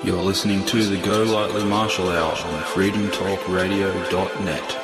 You're listening to the Go Lightly Martial Hour on freedomtalkradio.net.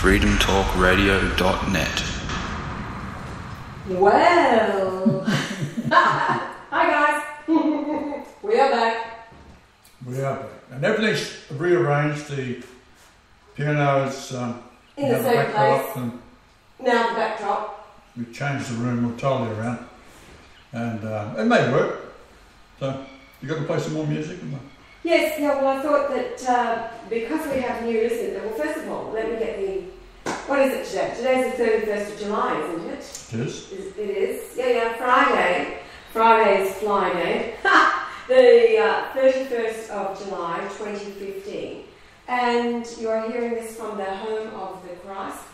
freedomtalkradio.net. Well, hi guys, we are back. We are back. And everything's rearranged. The piano is In the same place. And Now the backdrop. we've changed the room totally around. And it may work. So, you got to play some more music? Yes, yeah, well I thought that because we have new listeners, well first of all, let me get what is it today? Today's the 31st of July, isn't it? It is. It is. Yeah, Friday. Friday's Fly Day. The 31st of July, 2015. And you're hearing this from the home of the Christ.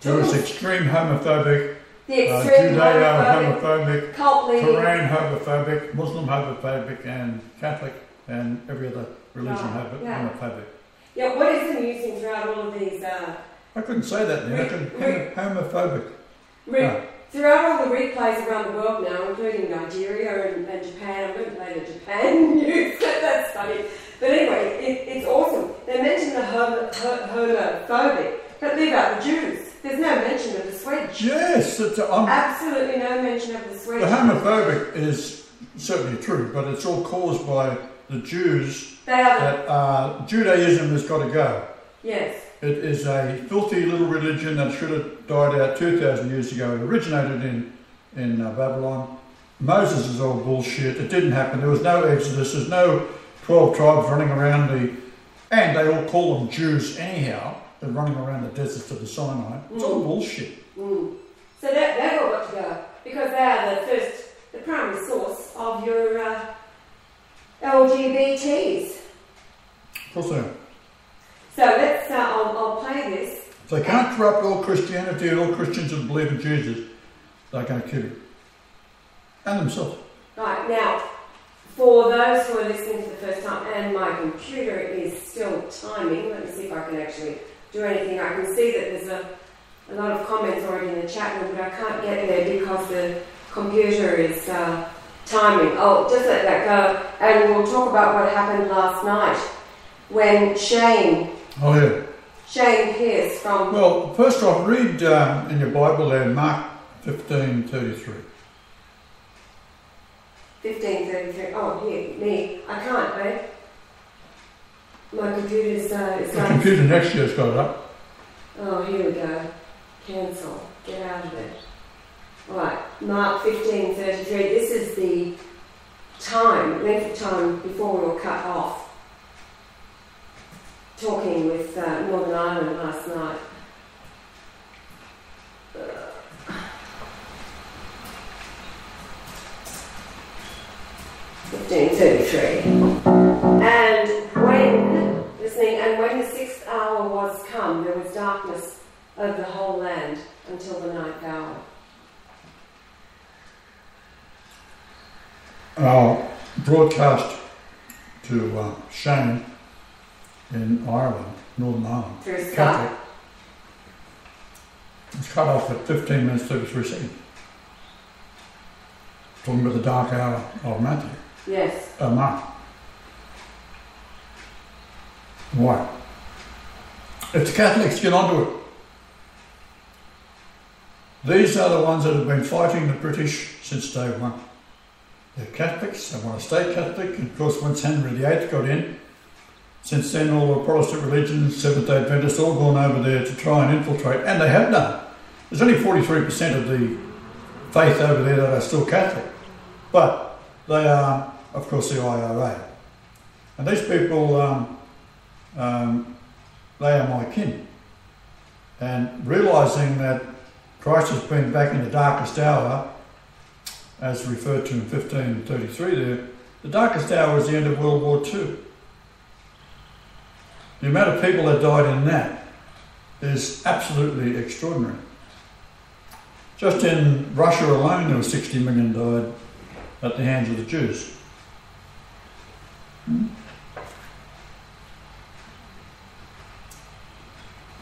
There was extreme homophobic, The extreme homophobic, cult-leading, Korean homophobic, Muslim homophobic, and Catholic, and every other religion homophobic. Yeah, what is amusing throughout all of these... I couldn't say that then. I couldn't homophobic. Throughout all the replays around the world now, including Nigeria and Japan, I'm going to play the Japan news, that's funny. But anyway, it's awesome. They mention the homophobic, but leave out the Jews. There's no mention of the Swedish. Yes, absolutely no mention of the Swedish. The homophobic is certainly true, but it's all caused by the Jews. Judaism has got to go. Yes. It is a filthy little religion that should have died out 2,000 years ago. It originated in Babylon. Moses is all bullshit. It didn't happen. There was no Exodus. There's no 12 tribes running around and they all call them Jews anyhow. They're running around the deserts of the Sinai. It's all bullshit. So they've all got to go because they are the primary source of your LGBTs. Of course they are. So let's, I'll play this. If they can't corrupt all Christianity and all Christians who believe in Jesus, they're going to kill you. And themselves. Right, now, for those who are listening for the first time, and my computer is still timing, let me see if I can actually do anything. I can see that there's a lot of comments already in the chat room, but I can't get there because the computer is timing. I'll just let that go, and we'll talk about what happened last night when Shane Pierce from... Well, first off, read in your Bible there, Mark 15:33. 15:33. Oh, here, me. I can't, babe. My computer's... the computer next year's got it up. Oh, here we go. Cancel. Get out of it. Right, Mark 15:33. This is the length of time before we were cut off. Talking with Northern Ireland last night. 15:33. And when the 6th hour was come, there was darkness over the whole land until the 9th hour. Our broadcast to Shane in Ireland, Northern Ireland, Catholic, it's cut off at 15 minutes 33 seconds. Talking about the dark hour of Matthew. Yes. Mark. Why? If the Catholics get onto it, these are the ones that have been fighting the British since day one. They're Catholics, they want to stay Catholic, and of course once Henry VIII got in, since then all the Protestant religions, Seventh-day Adventists, all gone over there to try and infiltrate, and they have done. There's only 43% of the faith over there that are still Catholic, but they are, of course, the IRA. And these people, they are my kin. And realising that Christ has been back in the darkest hour, as referred to in 1533 there, the darkest hour was the end of World War II. The amount of people that died in that is absolutely extraordinary. Just in Russia alone, there were 60 million died at the hands of the Jews.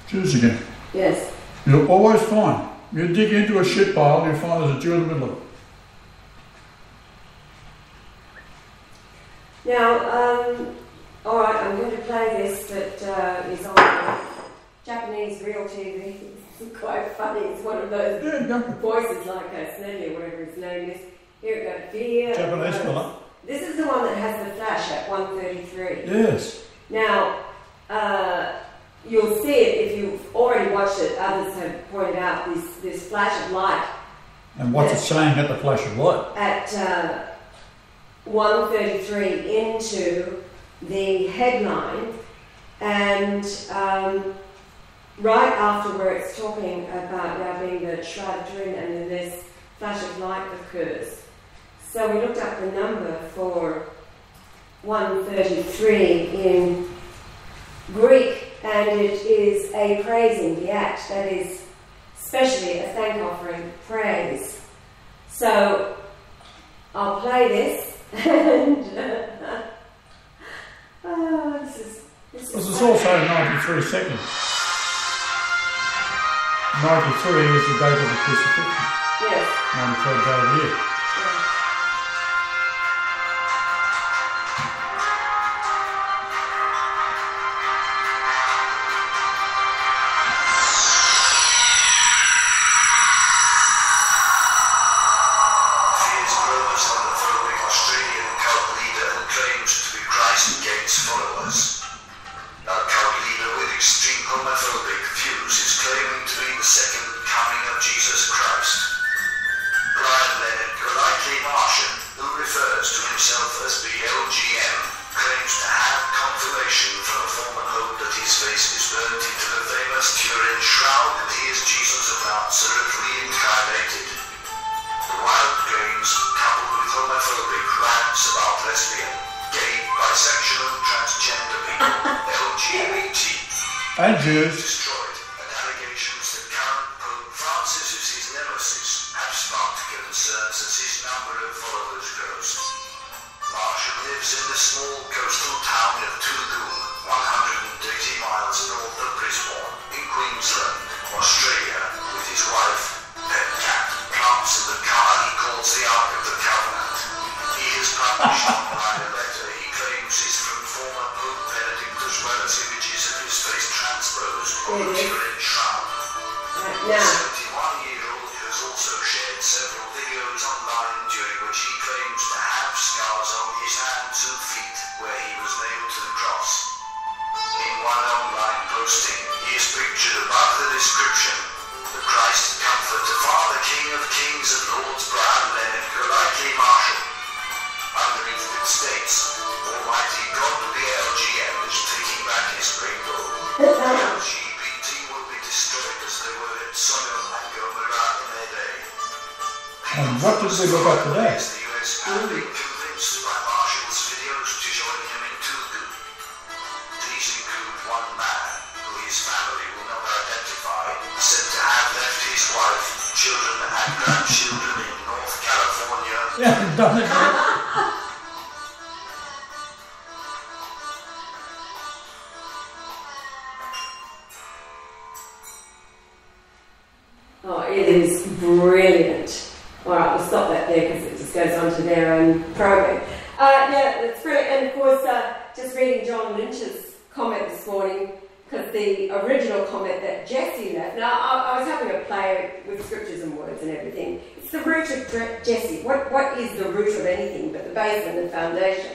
Jews again. Yes. You'll always find, you dig into a shit pile and you'll find there's a Jew in the middle of it. Now, alright, I'm going to play this that is on Japanese real TV. It's quite funny. It's one of those voices like Snelly or whatever his name is. Here it goes. Fear. Japanese fella. This is the one that has the flash at 1:33. Yes. Now, you'll see it if you've already watched it. Others have pointed out this flash of light. And what's it saying at the flash of light? At 1:33 into the headline, and right after where it's talking about now being the Shroud of Turin, and then this flash of light occurs. So we looked up the number for 1:33 in Greek, and it is a praising, the act, that is especially a thank offering, praise. So I'll play this, and this is also 93 seconds. 93 is the date of the crucifixion. Yes. 93rd day of the year. And Jews. Destroyed, and allegations that current Pope Francis is his nemesis have sparked concerns as his number of followers grows. Marshall lives in the small coastal town of Tulgoon, 180 miles north of Brisbane, in Queensland, Australia, with his wife, pet cat, plants in the car he calls the Ark of the Covenant. He has published online a letter he claims is from former Pope Benedictus, as well as images of his face transposed on the Turin Shroud. The 71-year-old has also shared several videos online during which he claims to have scars on his hands and feet where he was nailed to the cross. In one online posting, he is pictured above the description, "The Christ Comforter, Father, King of Kings and Lords, Brian Leonard, Golightly Marshall." Underneath it states, "Almighty God of the LGM is taking back his great goal. LGBT will be destroyed as they were in Sodom and Gomorrah in their day." And what did we look at today? The US have been convinced by Marshall's videos to join him in Tulgoon. These include one man, who his family will not identify, said to have left his wife, children and grandchildren in North California. Yeah, done it. Oh, it is brilliant. Alright, we'll stop that there because it just goes on to their own program. Yeah, it's brilliant. And of course, just reading John Lynch's comment this morning, because the original comment that Jesse left, now I was having a play with scriptures and words and everything. It's the root of Jesse. What is the root of anything but the basement and foundation?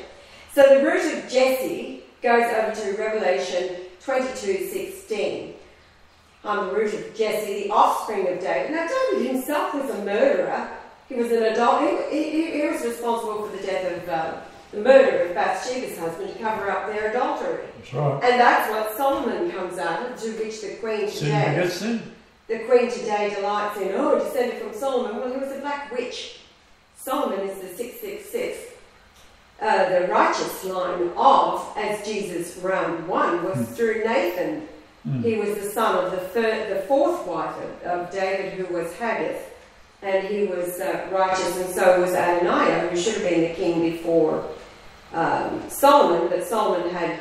So the root of Jesse goes over to Revelation 22:16. The root of Jesse, the offspring of David. Now David himself was a murderer. He was an adult. He was responsible for the death of the murder of Bathsheba's husband to cover up their adultery. That's right. And that's what Solomon comes out of, to which the Queen today, the Queen today delights in. Oh, descended from Solomon. Well, he was a black witch. Solomon is the 666. The righteous line of, as Jesus round one, was through Nathan. He was the son of the fourth wife of David, who was Haggith. And he was righteous, and so was Adoniah, who should have been the king before Solomon, but Solomon had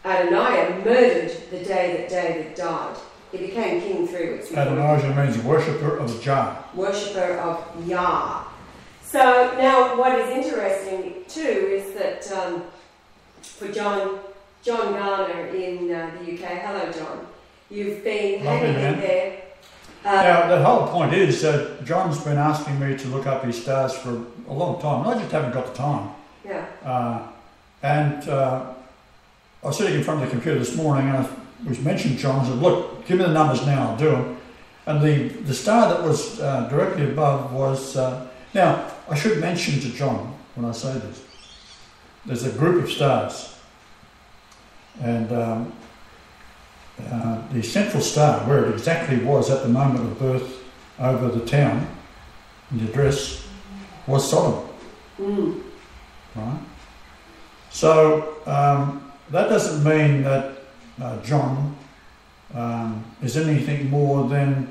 Adoniah murdered the day that David died. He became king 3 weeks before. Adoniah means worshipper of Jah. Worshipper of Yah. So now what is interesting too is that for John Garner in the UK, hello John, you've been hanging in there. Now, the whole point is that John's been asking me to look up his stars for a long time, and I just haven't got the time. Yeah. I was sitting in front of the computer this morning, and I was mentioned John. I said, look, give me the numbers now, I'll do them. And the star that was directly above was... now, I should mention to John, when I say this, there's a group of stars. And... the central star, where it exactly was at the moment of birth over the town, in the address, was Sodom. Right? So that doesn't mean that John is anything more than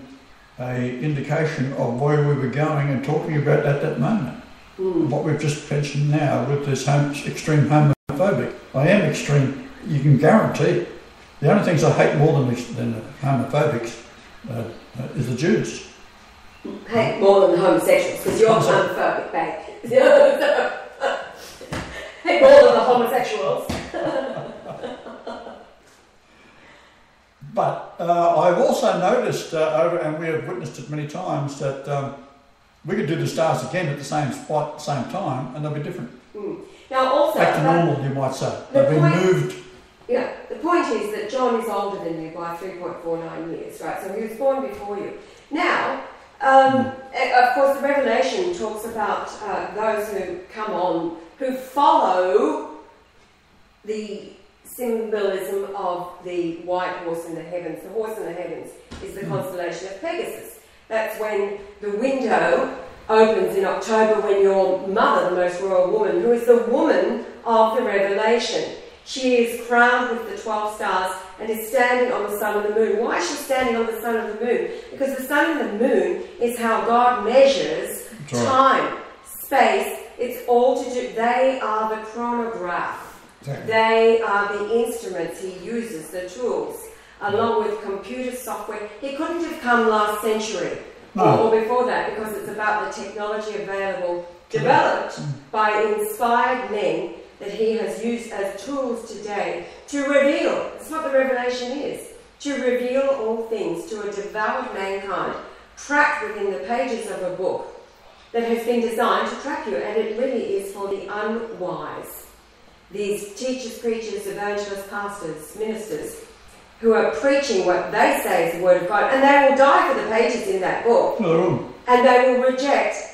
an indication of where we were going and talking about at that moment. What we've just mentioned now with this extreme homophobic. I am extreme, you can guarantee. The only things I hate more than the homophobics is the Jews. Hate more than the homosexuals, because you're homophobic, babe. Hate more than the homosexuals. But I've also noticed, and we have witnessed it many times, that we could do the stars again at the same spot, same time, and they'll be different. Now also... Back to normal, you might say. They've been moved... Yeah, the point is that John is older than you by 3.49 years, right? So he was born before you. Now, of course, the Revelation talks about those who come on, who follow the symbolism of the white horse in the heavens. The horse in the heavens is the constellation of Pegasus. That's when the window opens in October, when your mother, the most royal woman, who is the woman of the Revelation, she is crowned with the 12 stars and is standing on the sun and the moon. Why is she standing on the sun and the moon? Because the sun and the moon is how God measures time, space. It's all to do. They are the chronograph. Exactly. They are the instruments he uses, the tools, along with computer software. He couldn't have come last century or before that, because it's about the technology available, developed by inspired men that he has used as tools today to reveal. That's what the Revelation is. To reveal all things to a devoured mankind, trapped within the pages of a book that has been designed to trap you. And it really is for the unwise. These teachers, preachers, evangelists, pastors, ministers, who are preaching what they say is the Word of God, and they will die for the pages in that book. And they will reject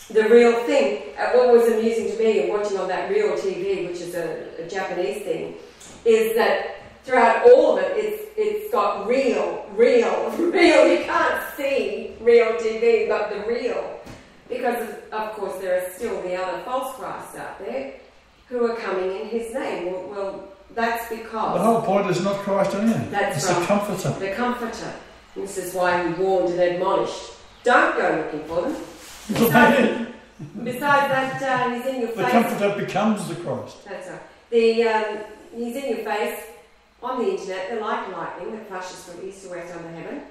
the real thing. What was amusing to me in watching on that Real TV, which is a Japanese thing, is that throughout all of it, it's got real. You can't see real TV, but the real. Because, of course, there are still the other false Christs out there who are coming in his name. Well, that's because... The whole point is not Christ anyway. That's right. It's the Comforter. The Comforter. This is why he warned and admonished. Don't go looking for them. Besides that, he's in your face. The Comforter becomes the Christ. That's right. He's in your face on the internet. They're like lightning that flashes from east to west under heaven,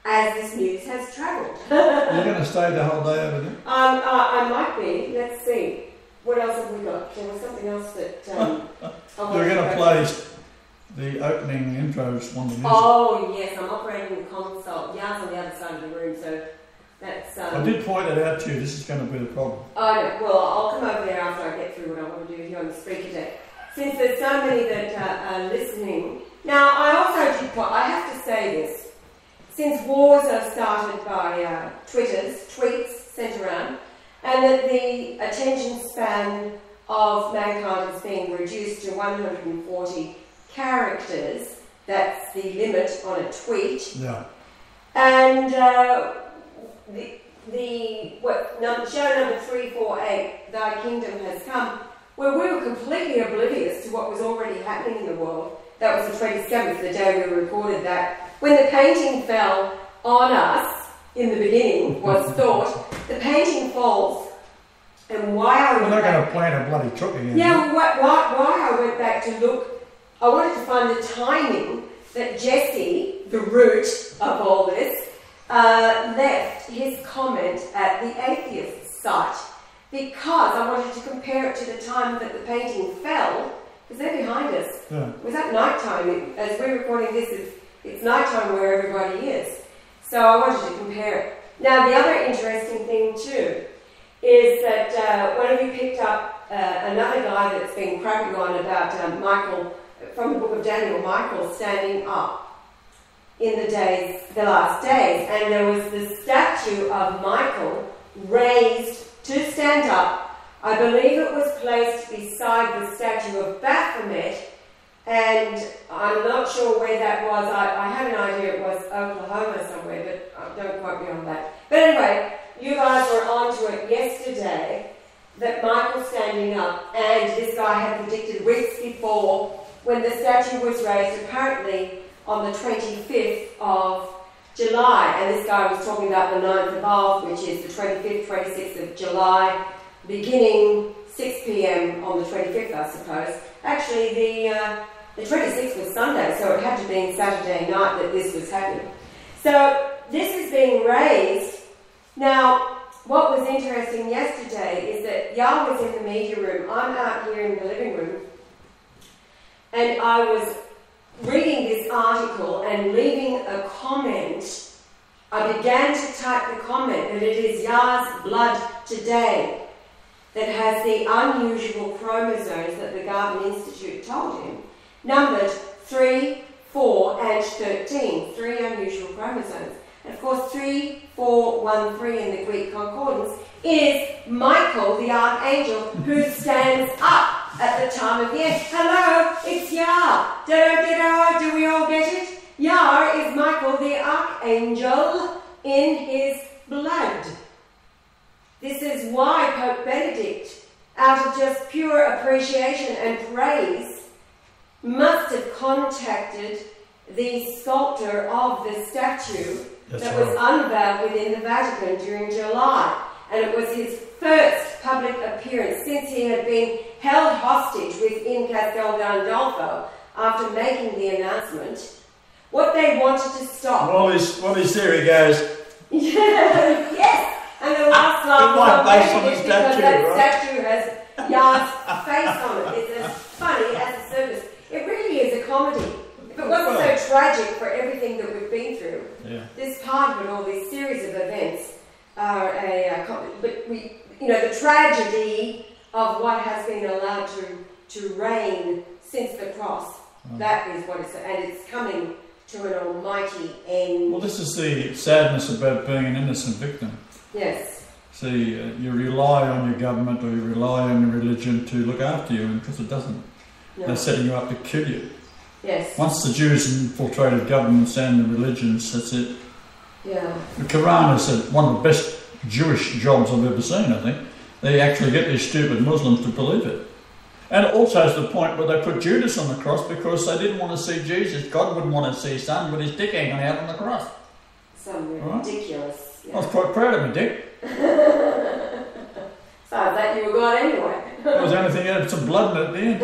as this news has travelled. You're going to stay the whole day over there? I might be. Let's see. What else have we got? There was something else that... We're going to play the opening intros, one of the music. Oh yes, I'm operating the console. Yar's on the other side of the room, so that's. I did point that out to you. This is going to be the problem. Oh no, well, I'll come over there after I get through what I want to do here on the speaker deck. Since there's so many that are listening. Now, I also did. I have to say this. Since wars are started by tweets sent around, and that the attention span of mankind is being reduced to 140 characters, that's the limit on a tweet. Yeah. And show number 348, Thy Kingdom Has Come, where we were completely oblivious to what was already happening in the world. That was the 27th, the day we recorded that. When the painting fell on us in the beginning was thought, the painting falls. And why I We're not going to plant a bloody truck again. Yeah, why I went back to look, I wanted to find the timing that Jesse, the root of all this, left his comment at the atheist site, because I wanted to compare it to the time that the painting fell, because they're behind us. Yeah. It was at night time. As we're recording this, it's night time where everybody is. So I wanted to compare it. Now, the other interesting thing too is that one of you picked up another guy that's been crapping on about Michael, from the book of Daniel, Michael standing up in the last days, and there was the statue of Michael raised to stand up. I believe it was placed beside the statue of Baphomet, and I'm not sure where that was. I had an idea it was Oklahoma somewhere, but don't quote me on that. But anyway, you guys were onto it yesterday, that Michael's standing up, and this guy had predicted weeks before, when the statue was raised, apparently on the 25th of July, and this guy was talking about the 9th of Av, which is the 25th, 26th of July, beginning 6 p.m. on the 25th, I suppose. Actually, the 26th was Sunday, so it had to be Saturday night that this was happening. So this is being raised. Now, what was interesting yesterday is that Yah was in the media room. I'm out here in the living room, and I was reading this article and leaving a comment. I began to type the comment that it is Yah's blood today that has the unusual chromosomes that the Garden Institute told him, numbered 3, 4 and 13, 3 unusual chromosomes. And of course 3, 4, 1, 3 in the Greek concordance is Michael the Archangel, who stands up at the time of the end. Hello, it's Yah. Do we all get it? Yah is Michael the Archangel in his blood. This is why Pope Benedict, out of just pure appreciation and praise, must have contacted the sculptor of the statue that was unveiled within the Vatican during July. And it was his first public appearance since he had been held hostage within Castel Gandolfo after making the announcement. What they wanted to stop. While he's there, he goes, yes! And the last line is because that statue has Yah's face on it. It's as funny as a circus. It really is a comedy. If it wasn't so tragic for everything that we've been through, this part of it, all these series of events, are a comedy. But the tragedy of what has been allowed to reign since the cross, that is what it's, and it's coming to an almighty end. Well, this is the sadness about being an innocent victim. Yes. See, you rely on your government or you rely on your religion to look after you, and because it doesn't, they're setting you up to kill you. Yes. Once the Jews infiltrated governments and the religions, that's it. Yeah. The Quran is one of the best Jewish jobs I've ever seen, I think. They actually get these stupid Muslims to believe it. And also to the point where they put Judas on the cross because they didn't want to see Jesus. God wouldn't want to see his son with his dick hanging out on the cross. Some ridiculous. Yeah. I was quite proud of my dick. So that you were God anyway. That was the only thing that had some blood in it at the end.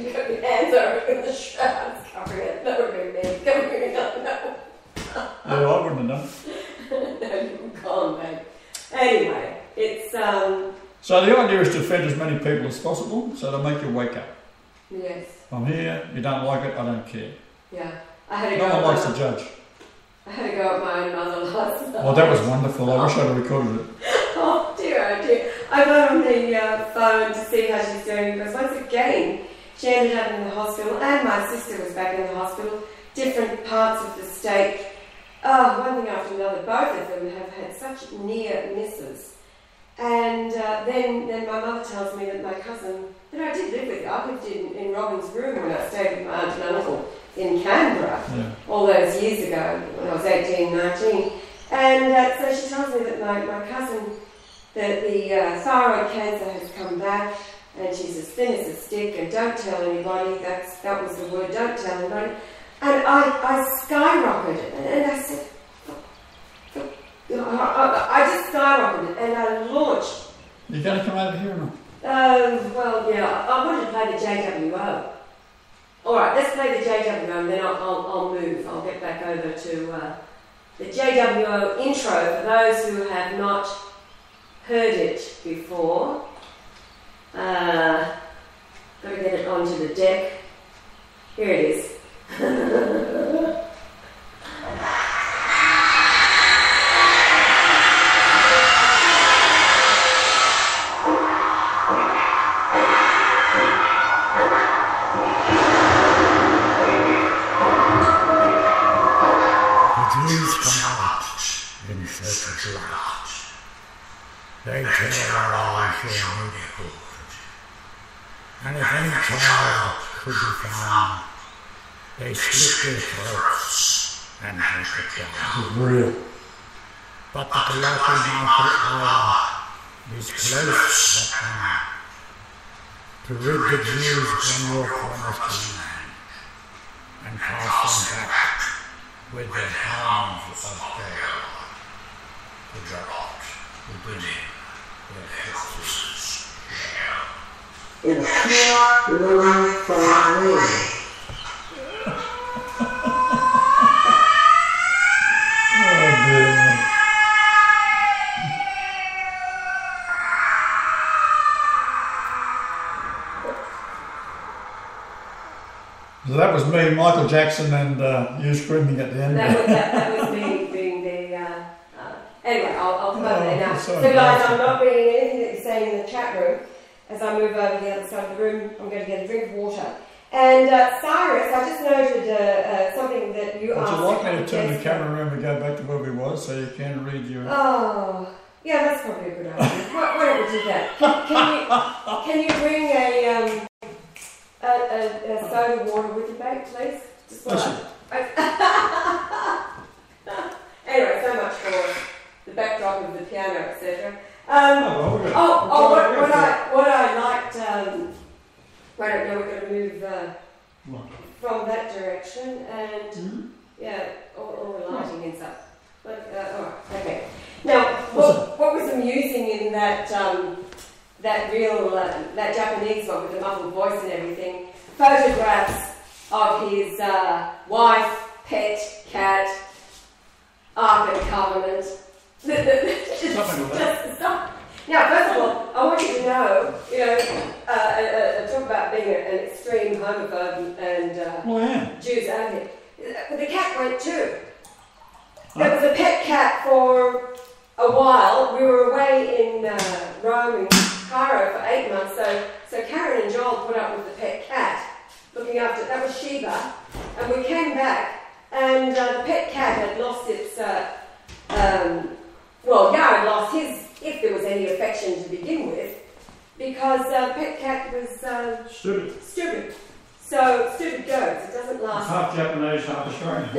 You got your hands over in the shrouds covering it. That would have been me. That would have been no. Yeah, I wouldn't have done. No, you were gone, babe. Anyway, it's So the idea is to offend as many people as possible, so to make you wake up. Yes. I'm here, you don't like it, I don't care. Yeah. I had to No go. one likes to judge. I had to go at my own mother last night. Oh, that was wonderful. I wish I'd have recorded it. Oh dear. I got on the phone to see how she's doing because once again she ended up in the hospital and my sister was back in the hospital, different parts of the state. Oh, one thing after another. Both of them have had such near misses. And then my mother tells me that my cousin, that I did live with, I lived in Robin's room when I stayed with my aunt and uncle in Canberra all those years ago when I was 18, 19. And so she tells me that my cousin, that the thyroid cancer has come back and she's as thin as a stick and don't tell anybody, that was the word, don't tell anybody. And I skyrocketed and I said, I just skyrocketed and I launched. You going to come over here or not? Well, yeah, I wanted to play the JWO. Alright, let's play the JWO and then I'll move. I'll get back over to the JWO intro for those who have not heard it before. Got to get it onto the deck. Here it is. They tell our shall need food. And if any child could be found, they slit their throats and hunt it down. Real. But the delightful hour is close at hand to rid the Jews from your promised land and cast them back with their hounds of hell to rot within their houses. In a pure, glorified way. Oh, dear. So that was me, Michael Jackson, and you screaming at the end. That was me being the. Anyway, I'll come over there now. So guys, I'm not reading anything that you're saying in the chat room. As I move over the other side of the room, I'm going to get a drink of water. And Cyrus, I just noted something that you asked. Would you like me to turn the camera around and go back to where we was so you can read your... Oh, yeah, that's probably a good idea. Why don't we do that? Can you bring a soda water with you back, please? Just Anyway, so much for the backdrop of the piano, etc. What I liked, I don't know, we're going to move from that direction and, all the lighting and stuff. Alright, okay. Now, what was amusing in that that Japanese one with the muffled voice and everything, photographs of his wife, pet, cat, Ark and Covenant. Now, first of all, I want you to know, talk about being an extreme homophobe and Jews advocate. The cat went too. There was a pet cat for a while. We were away in Rome, in Cairo for 8 months, so Karen and Joel put up with the pet cat, looking after it. That was Sheba. And we came back, and the pet cat had lost its... Yara lost his, if there was any affection to begin with, because pet cat was stupid. So stupid goes. It doesn't last. Half Japanese, half Australian.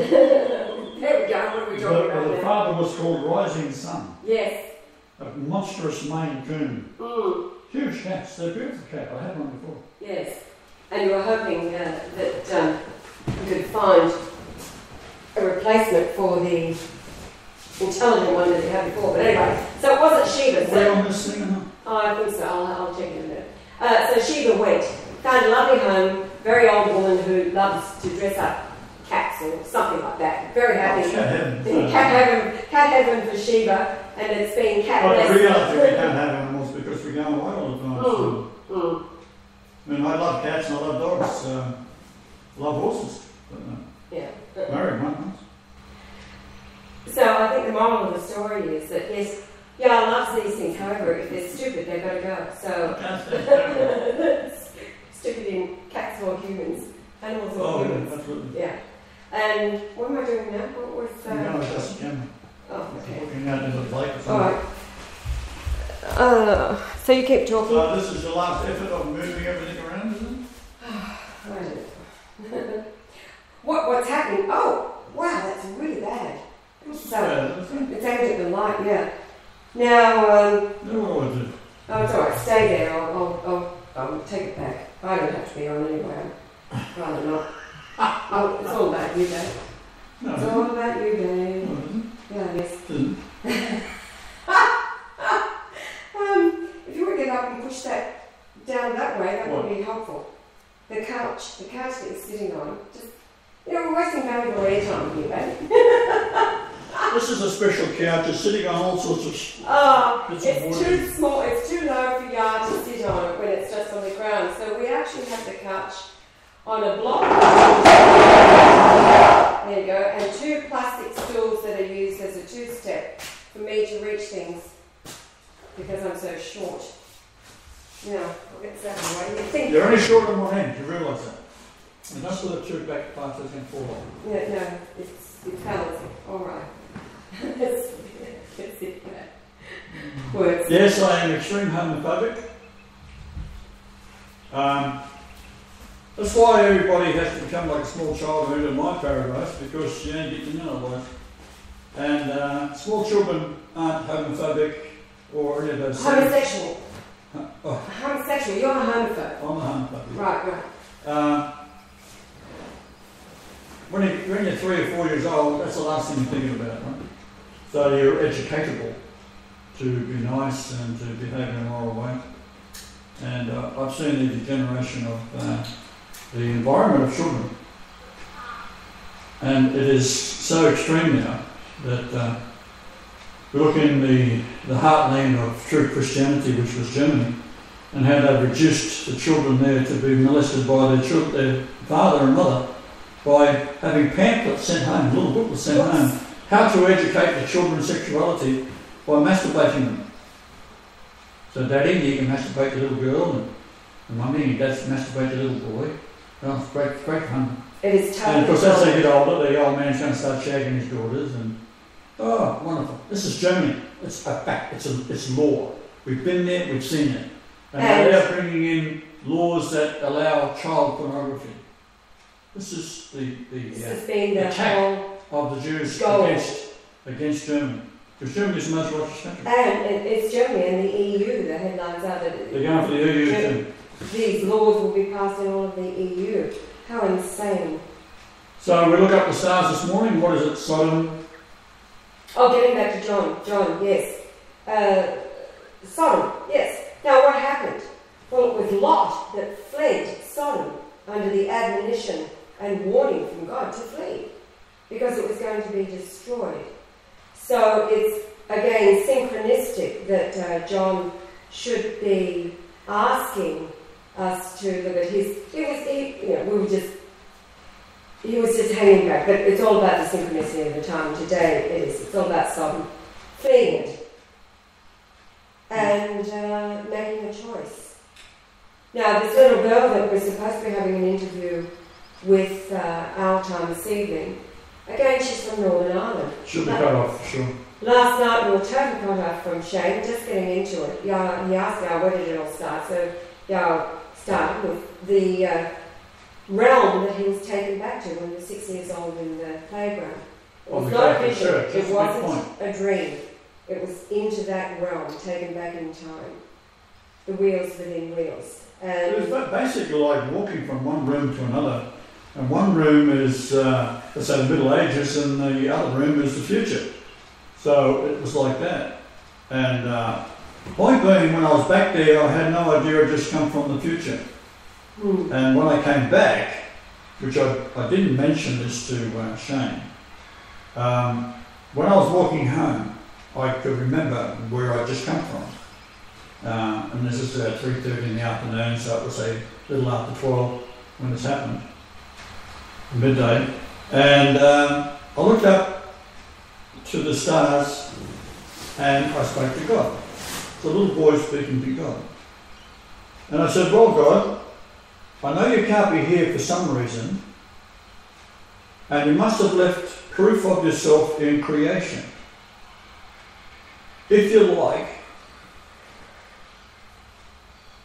There we go. What are we talking about The now? father was called Rising Sun. Yes. A monstrous Maine Coon. Huge cats. They're beautiful cat. I had one before. Yes. And you were hoping that you could find a replacement for the intelligent one that you had before. But anyway, so it wasn't Sheba. Were you on this thing or not? Oh, I think so. I'll check it in a minute. So Sheba went, found a lovely home, very old woman who loves to dress up cats or something like that. Very happy. Cat heaven for Sheba, and it's been cat But blessed. the reality we don't have animals because we go away all the time. I mean, I love cats and I love dogs. I love horses. But, Yeah. married one once. So I think the moral of the story is that yes, Yah loves these things. However, if they're stupid, they've got to go. So Cats, that's stupid in cats or humans, animals or oh, humans. yeah, absolutely. Yeah. And what am I doing now? What was? No, that's the camera. Oh, okay. Looking out into the lake or All something. right. So you keep talking. So this is your last effort of moving everything around, isn't it? I don't know. What's happening? Oh, wow, that's really bad. So it's aimed at the light, yeah. Now, No, what was it? oh, it's all right. Stay there. I'll take it back. I don't have to be on anyway. I'd rather not. Oh, it's all about you, Dave. No, It's all about you, Dave. no, it isn't. Yeah, yes. It isn't. If you would get up and push that down that way, that What? would be helpful. The couch that you're sitting on, just, we're wasting valuable airtime here, babe. This is a special couch. It's sitting on all sorts of. Oh, It's it's wood. too small, it's too low for Yah to sit on it when it's just on the ground. So we actually have the couch on a block. There you go. And two plastic stools that are used as a two-step for me to reach things because I'm so short. Now, I'll get that away. You think? You're only short on one end. You realise that. And don't put the two back parts that's going to fall off. No, it's balancing. All right. That's it. Words. Yes, I am extreme homophobic. That's why everybody has to become like a small child who into my paradise, because you don't get to know otherwise. And small children aren't homophobic or any of those things. Homosexual. Oh, Homosexual. You're a homophobe. I'm a homophobic. Right. When you're 3 or 4 years old, that's the last thing you're thinking about, right? So you're educatable to be nice and to behave in a moral way. And I've seen the degeneration of the environment of children. And it is so extreme now that we look in the heartland of true Christianity, which was Germany, and how they reduced the children there to be molested by their father and mother by having pamphlets sent home, little booklets sent home, how to educate the children's sexuality by masturbating them. So daddy, you can masturbate your little girl, and mummy and dad's masturbate your little boy. Well, it's great fun. It is totally. And of course, as they get older, the old man's going to start shagging his daughters, and oh, wonderful. This is Germany. It's a fact. It's law. We've been there, we've seen it. And they're now bringing in laws that allow child pornography. This is the attack of the Jews against Germany. Because Germany is the most righteous country. And it's Germany and the EU. The headlines are that they're going for the EU too. These laws will be passed in all of the EU. How insane. So we look up the stars this morning. What is it? Sodom. Oh, getting back to John, yes. Sodom, yes. Now what happened? Well, it was Lot that fled Sodom under the admonition and warning from God to flee, because it was going to be destroyed. So it's, again, synchronistic that John should be asking us to look at his... He was just hanging back, but it's all about the synchronicity of the time. Today it is. It's all about Sodom fleeing it and making a choice. Now, this little girl that was supposed to be having an interview with our time this evening, again, she's from Northern Ireland. Should be cut off, for sure. Last night we were totally cut off from Shane, just getting into it. He asked Yah, where did it all start? So Yah started with the realm that he was taken back to when he was 6 years old in the playground. It was not a vision, it wasn't a dream. It was into that realm, taken back in time. The wheels within wheels. It was basically like walking from one room to another. And one room is, let's say, the Middle Ages, and the other room is the future. So it was like that. And point being, when I was back there, I had no idea I'd just come from the future. And when I came back, which I didn't mention this to Shane, when I was walking home, I could remember where I'd just come from. And this is 3:30 in the afternoon, so it little after 12 when this happened, midday, and I looked up to the stars and I spoke to God. It's a little boy speaking to God. And I said, well, God, I know you can't be here for some reason, and you must have left proof of yourself in creation. If you like,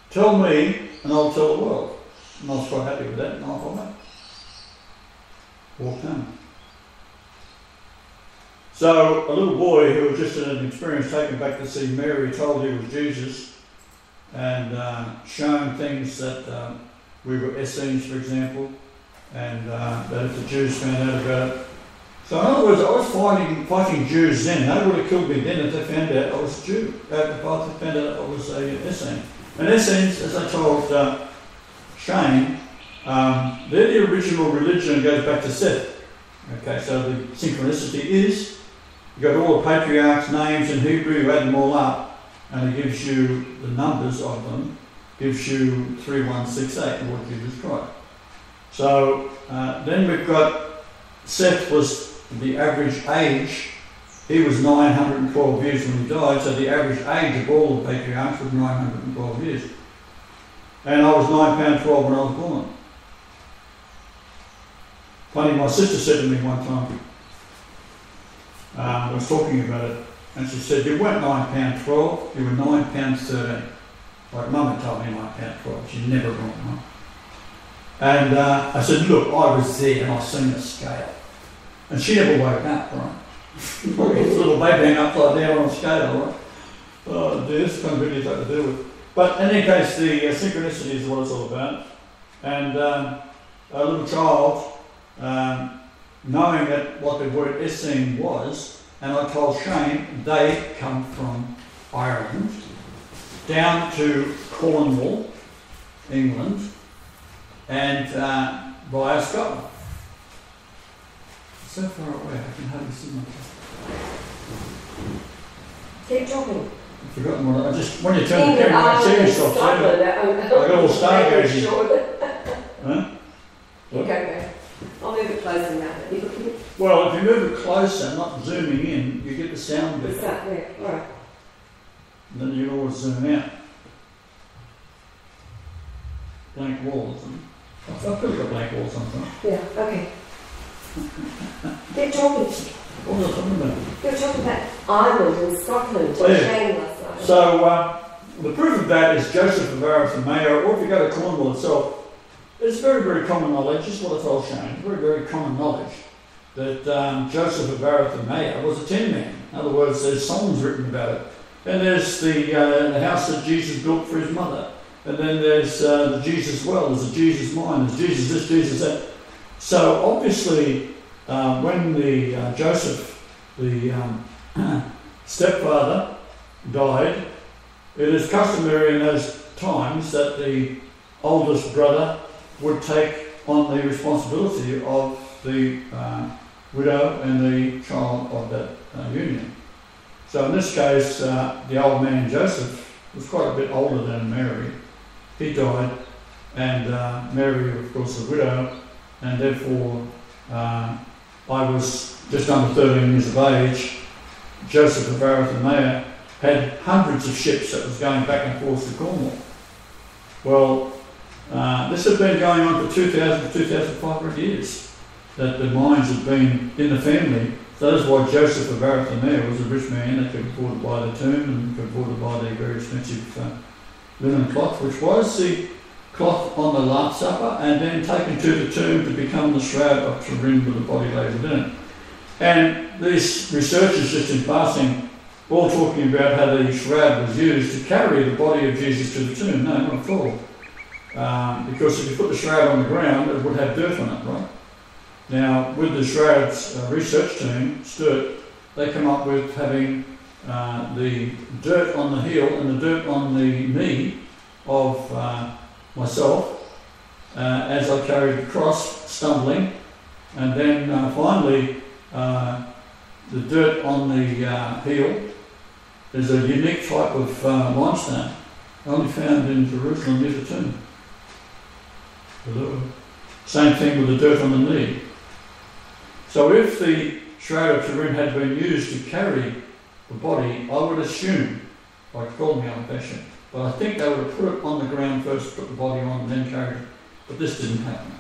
tell me and I'll tell the world. And I was quite happy with that, and I followed. Walked home. So a little boy who was just had an experience taken back to see Mary, told he was Jesus, and shown things that we were Essenes, for example, and that if the Jews found out about it. So in other words, I was fighting Jews then. They would have killed me then if they found out I was a Jew. If they found out I was a Essene. And Essenes, as I told Shane, they're the original religion, goes back to Seth. Okay, so the synchronicity is, you've got all the patriarchs' names in Hebrew, you add them all up, and it gives you the numbers of them, gives you 3168, Lord Jesus Christ. So then we've got, Seth was the average age, he was 912 years when he died, so the average age of all the patriarchs was 912 years. And I was £9.12 when I was born. Funny, my sister said to me one time, I was talking about it, and she said, you weren't £9.12, you were £9.13. Like Mum had told me £9.12, she's never wrong, right? And I said, look, I was there and I seen the scale. And she never woke up, right? Look at this little baby hang upside down on a scale, right? Oh dear, this is kind of really tough to deal with. But in any case, the synchronicity is what it's all about. And a little child, knowing that what the word Essene was, and I told Shane they come from Ireland down to Cornwall, England, and via Scotland. So far away, I can hardly see myself. Keep talking. I've forgotten what I just, when you turn the camera, you see yourself. I got all stargazing. Huh? Okay. I'll move it closer now. Well, if you move it closer, not zooming in, you get the sound better. Exactly. All right. And then you can always zoom out. Blank walls. I've probably got blank walls sometimes. Yeah, okay. Keep talking. What was I talking about? You're talking about Ireland and Scotland. Oh, yeah. So the proof of that is Joseph of Arimathea, or if you go to Cornwall itself, it's very, very common knowledge, just what I told Shane, very, very common knowledge, that Joseph of Arimathea was a tin man. In other words, there's songs written about it. And there's the house that Jesus built for his mother. And then there's the Jesus well, there's the Jesus mine, there's Jesus this, Jesus that. So obviously, when the Joseph, the stepfather, died, it is customary in those times that the oldest brother would take on the responsibility of the widow and the child of that union. So in this case, the old man Joseph was quite a bit older than Mary. He died, and Mary, of course, the widow, and therefore I was just under 13 years of age. Joseph of Arimathea had hundreds of ships that was going back and forth to Cornwall. Well, this had been going on for 2,000 to 2,500 years, that the mines had been in the family. So that is why Joseph of Arimathea was a rich man that could afford to buy the tomb and could afford to buy the very expensive linen cloth, which was the cloth on the Last Supper, and then taken to the tomb to become the Shroud of Turin with the body laid within it. And these researchers, just in passing, all talking about how the shroud was used to carry the body of Jesus to the tomb. No, not at all. Because if you put the shroud on the ground, it would have dirt on it, right? Now, with the Shroud's research team, Sturt, they come up with having the dirt on the heel and the dirt on the knee of myself as I carried the cross, stumbling, and then finally the dirt on the heel is a unique type of limestone, only found in Jerusalem near the tomb. Hello. Same thing with the dirt on the knee. So if the Shroud of Turin had been used to carry the body, I would assume, like call me old-fashioned, but I think they would have put it on the ground first, put the body on, and then carried it. But this didn't happen.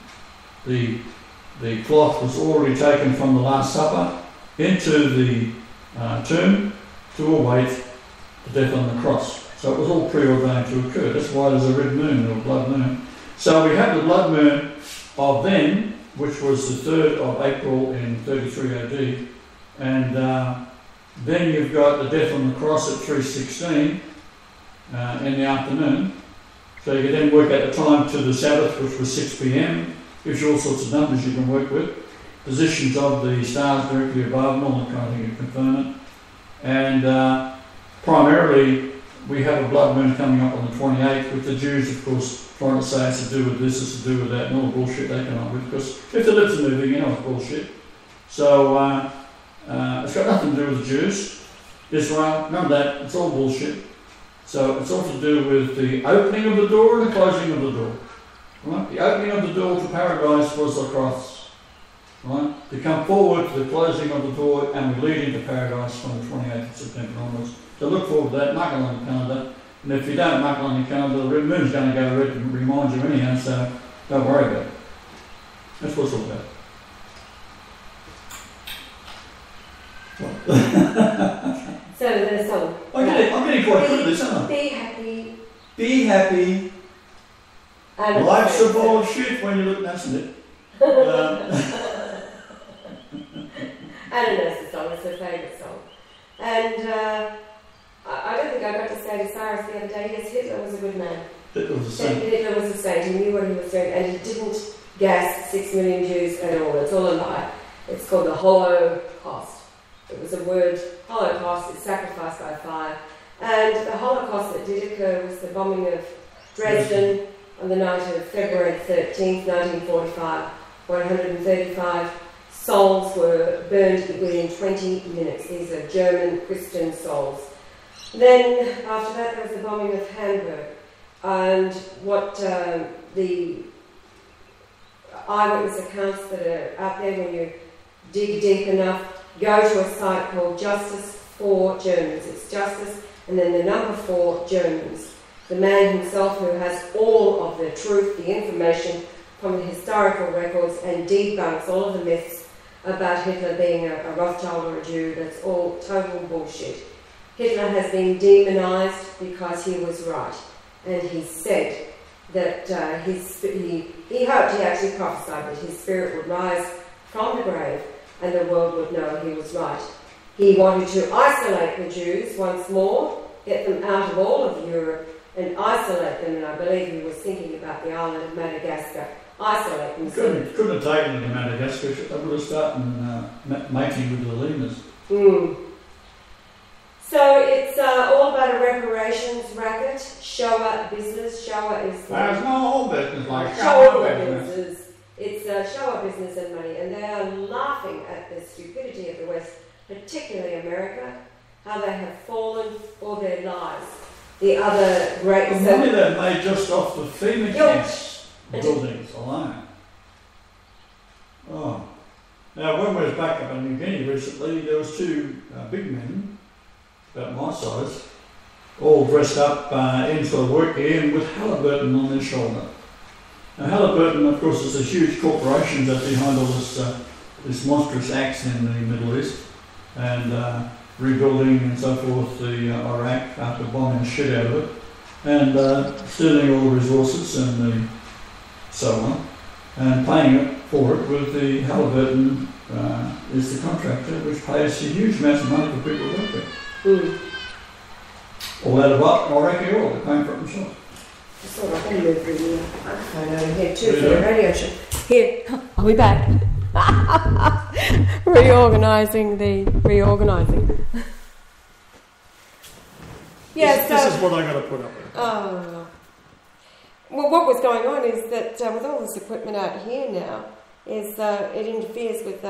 The cloth was already taken from the Last Supper into the tomb to await the death on the cross. So it was all preordained to occur. That's why there's a red moon or blood moon. So we have the blood moon of then, which was the 3rd of April in 33 AD, and then you've got the death on the cross at 3:16 in the afternoon. So you can then work out the time to the Sabbath, which was 6 p.m. Gives you all sorts of numbers you can work with. Positions of the stars directly above and all that kind of thing to confirm it. And primarily, we have a blood moon coming up on the 28th, with the Jews, of course, trying to say it's to do with this, it's to do with that, and all the bullshit they come up with. Because if the lips are moving, you know it's bullshit. So it's got nothing to do with the Jews. Israel, none of that. It's all bullshit. So it's all to do with the opening of the door and the closing of the door. Right? The opening of the door to paradise was the cross. Right? To come forward to the closing of the door, and we lead into paradise from the 28th of September onwards. So look forward to that, mark it on your calendar. And if you don't mark it on your calendar, the red moon's going to go red and remind you anyhow, so don't worry about it. That's what it's all about. So there's a song. I'm getting quite good at this, aren't I? Be happy. Be happy. And Life's a bullshit when you look nice, isn't it? I don't know, it's a song, it's her favourite song. And I don't think I got to say to Cyrus the other day, yes, Hitler was a good man. Hitler was a saint. Hitler was a saint, he knew what he was doing, and he didn't gas 6 million Jews at all. It's all a lie. It's called the Holocaust. It was a word, Holocaust, it's sacrifice by fire. And the Holocaust that did occur was the bombing of Dresden on the night of February 13th, 1945. 135 souls were burned within 20 minutes. These are German Christian souls. Then, after that, there was the bombing of Hamburg. And what the eyewitness accounts that are out there, when you dig deep enough, go to a site called Justice for Germans. It's justice and then the number 4 Germans. The man himself who has all of the truth, the information from the historical records, and debunks all of the myths about Hitler being a Rothschild or a Jew. That's all total bullshit. Hitler has been demonized because he was right. And he said that he hoped, he actually prophesied that his spirit would rise from the grave and the world would know he was right. He wanted to isolate the Jews once more, get them out of all of Europe and isolate them, and I believe he was thinking about the island of Madagascar. Isolate them. Couldn't have taken them to Madagascar, they would have started mating with the lemurs. So it's all about a reparations racket, Shoah business. Shoah is... There's no whole business like Shoah business. It's Shoah business and money, and they are laughing at the stupidity of the West, particularly America, how they have fallen for their lies. The other great... The money they made just off the FEMA camps buildings alone. Oh. Now, when we was back up in New Guinea recently, there was 2 big men, about my size, all dressed up in for work here with Halliburton on their shoulder. Now, Halliburton, of course, is a huge corporation that's behind all this monstrous acts in the Middle East, and rebuilding and so forth the Iraq after bombing the shit out of it, and stealing all the resources and so on, and paying it for it with the Halliburton is the contractor, which pays a huge amount of money for people to work there. All out of Iraqi oil, they're paying for it themselves. It's all right, I'm going to move the microphone over here too for the radio show. Here, I'll be back. Reorganising. Yeah, this is what I got to put up with. Oh. Well, what was going on is that with all this equipment out here now, is it interferes with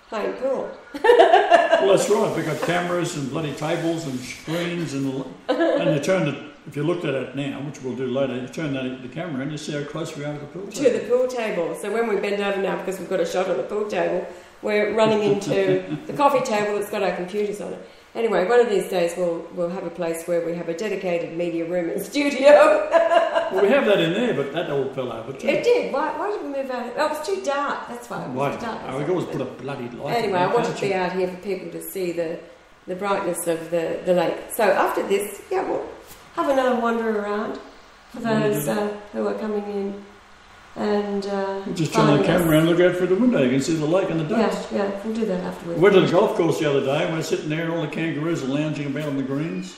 playing pool. Well, that's right. We've got cameras and bloody tables and screens, and you turn if you looked at it now, which we'll do later, you turn the camera and you see how close we are to the pool table. To the pool table. So when we bend over now, because we've got a shot on the pool table, we're running into the coffee table that's got our computers on it. Anyway, one of these days we'll have a place where we have a dedicated media room and studio. Well, we have that in there, but that all fell over too. It did. Why did we move out? Oh, it was too dark. That's why. It was too dark. We could always put a bloody light. Anyway, I wanted to be out here for people to see the brightness of the lake. So after this, we'll have another wander around for those who are coming in. And we'll just turn the camera and look out through the window. You can see the lake and the ducks. Yeah, we'll do that afterwards. We went to the golf course the other day and we're sitting there and all the kangaroos are lounging about on the greens.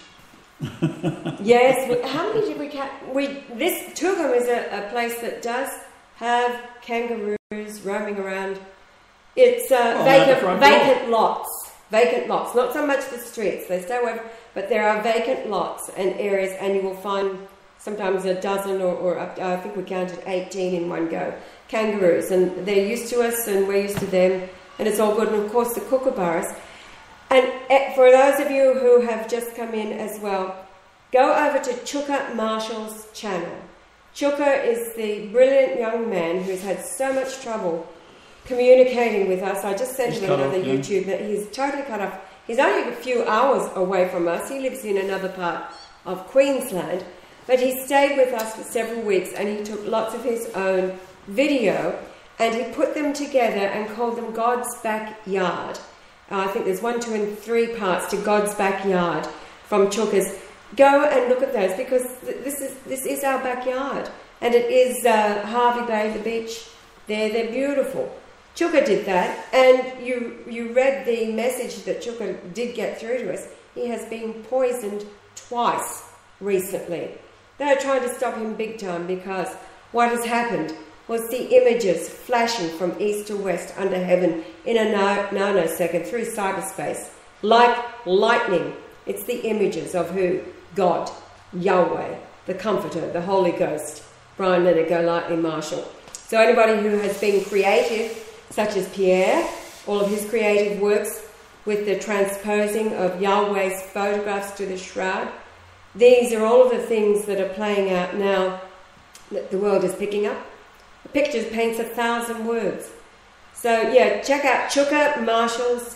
Yes, how many did we catch? Tugum is a place that does have kangaroos roaming around. It's vacant lots. Vacant lots, not so much the streets, they stay away, but there are vacant lots and areas, and you will find sometimes a dozen or up to, I think we counted 18 in one go, kangaroos, and they're used to us and we're used to them, and it's all good. And of course the kookaburras. And for those of you who have just come in as well, go over to Chuka Marshall's channel. Chuka is the brilliant young man who's had so much trouble communicating with us. I just sent him another YouTube that he's totally cut off. He's only a few hours away from us. He lives in another part of Queensland, but he stayed with us for several weeks and he took lots of his own video and he put them together and called them God's Backyard. I think there's 1, 2 and 3 parts to God's Backyard from Chuka's. Go and look at those, because this is our backyard, and it is Harvey Bay, the beach. They're beautiful. Chuka did that, and you read the message that Chuka did get through to us. He has been poisoned twice recently. They're trying to stop him big time, because what has happened was the images flashing from east to west under heaven in a nanosecond through cyberspace, like lightning. It's the images of who? God, Yahweh, the Comforter, the Holy Ghost, Brian Leonard Golightly Marshall. So anybody who has been creative, such as Pierre, all of his creative works with the transposing of Yahweh's photographs to the shroud, these are all of the things that are playing out now that the world is picking up. The picture paints 1,000 words. So yeah, check out Chuka Marshall's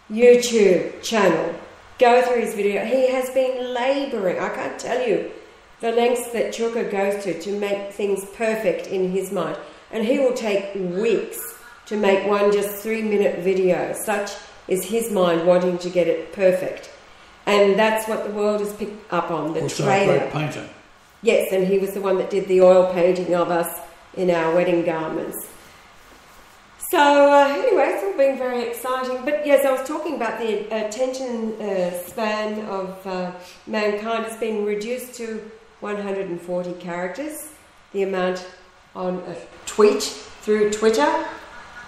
YouTube channel. Go through his video. He has been labouring. I can't tell you the lengths that Chuka goes to make things perfect in his mind. And he will take weeks to make one just 3-minute video. Such is his mind, wanting to get it perfect. And that's what the world has picked up on, the also trailer. A great painter. Yes, and he was the one that did the oil painting of us in our wedding garments. So anyway, it's all been very exciting. But yes, I was talking about the attention span of mankind has been reduced to 140 characters. The amount on a tweet through Twitter.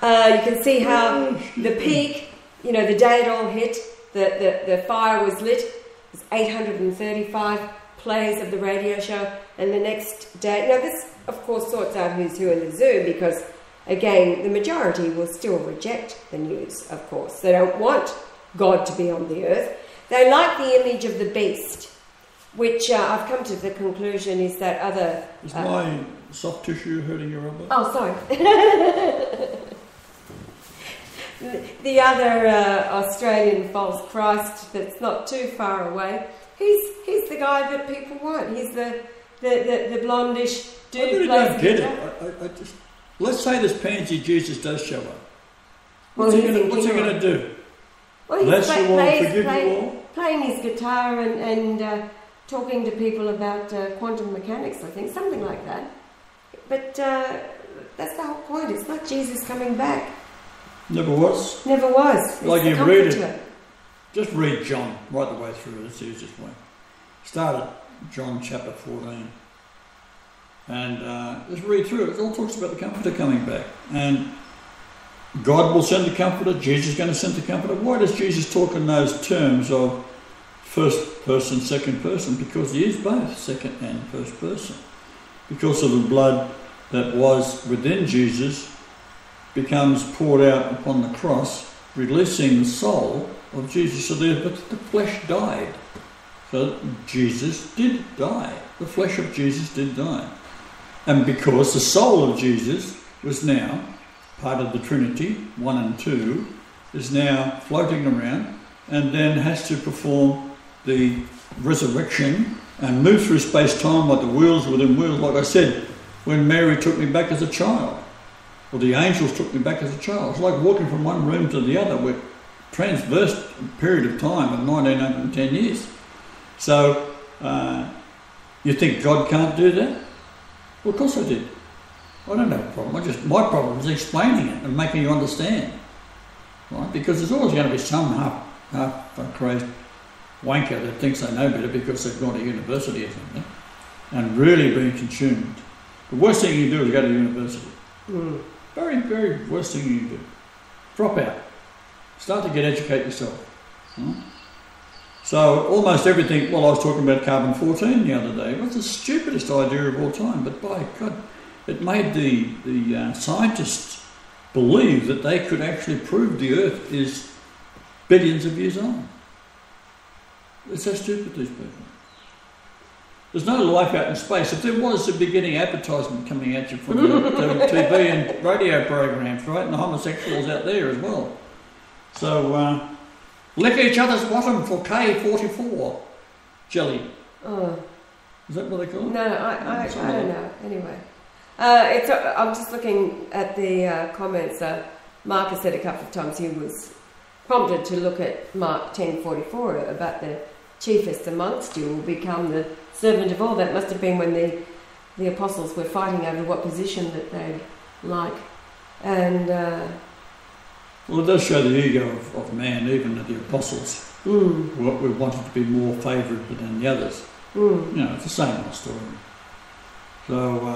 You can see how the peak, the day it all hit, the fire was lit. It was 835 plays of the radio show, and the next day. Now this, of course, sorts out who's who in the zoo, because again, the majority will still reject the news, of course. They don't want God to be on the earth. They like the image of the beast, which I've come to the conclusion is that other... Is my soft tissue hurting your elbow? Oh, sorry. The other Australian false Christ that's not too far away, he's the guy that people want. He's the blondish dude. I really don't get it. Let's say this pansy Jesus does show up. What's he going to do? Well, bless you all, forgive you all? Playing his guitar and talking to people about quantum mechanics, I think, something like that. But that's the whole point. It's not Jesus coming back. Never was. Never was. It's like you read it. Just read John right the way through. That's the easiest way. Start at John chapter 14. And just read through it. It all talks about the Comforter coming back. And God will send the Comforter. Jesus is going to send the Comforter. Why does Jesus talk in those terms of first person, second person? Because he is both second and first person. Because of the blood that was within Jesus becomes poured out upon the cross, releasing the soul of Jesus. So the flesh died. So Jesus did die. The flesh of Jesus did die. And because the soul of Jesus was now part of the Trinity, 1 and 2, is now floating around and then has to perform the resurrection and move through space-time like the wheels within wheels. Like I said, when Mary took me back as a child, or the angels took me back as a child, it's like walking from one room to the other. We're transversed a period of time of 1910 years. So, you think God can't do that? Well, of course I did. I don't have a problem. My problem is explaining it and making you understand. Right? Because there's always going to be some half-crazed wanker that thinks they know better because they've gone to university or something and really being consumed. The worst thing you can do is go to university. Very, very worst thing you can do. Drop out. Start to educate yourself. So almost everything, well, I was talking about carbon-14 the other day. It was the stupidest idea of all time, but by God, it made the scientists believe that they could actually prove the Earth is billions of years old. It's so stupid, these people. There's no life out in space. If there was, there'd be getting advertisement coming at you from the TV and radio programs, right? And the homosexuals out there as well. So, lick each other's bottom for K44 jelly. Oh. Is that what they call it? No, I don't know. Anyway. I'm just looking at the comments. Mark has said a couple of times he was prompted to look at Mark 10:44 about the chiefest amongst you will become the servant of all. That must have been when the apostles were fighting over what position that they'd like. And well, it does show the ego of man, even at the apostles. What we wanted to be more favoured than the others. You know, it's the same old story. So,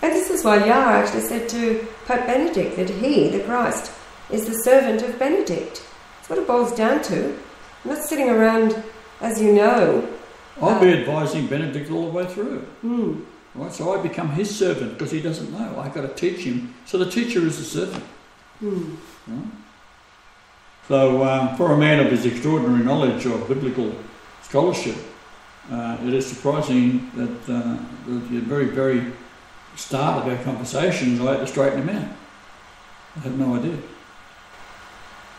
and this is why Yah actually said to Pope Benedict that he, the Christ, is the servant of Benedict. That's what it boils down to. I'm not sitting around, as you know. I'll be advising Benedict all the way through. Right, so I become his servant because he doesn't know. I've got to teach him. So the teacher is the servant. Right? So for a man of his extraordinary knowledge of biblical scholarship, it is surprising that at the very, very start of our conversations, I had to straighten him out. I had no idea.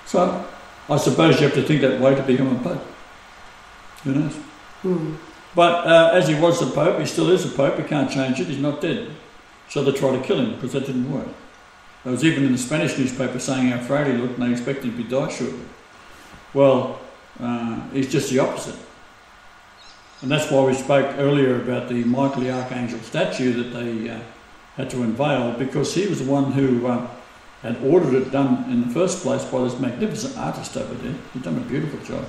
So I suppose you have to think that way to become a pope. Who knows? But as he was the pope, he still is a pope. He can't change it. He's not dead. So they try to kill him because that didn't work. There was even in the Spanish newspaper saying how frail he looked and they expected him to die shortly. Well, he's just the opposite. And that's why we spoke earlier about the Michael the Archangel statue that they had to unveil, because he was the one who had ordered it done in the first place by this magnificent artist over there. He'd done a beautiful job,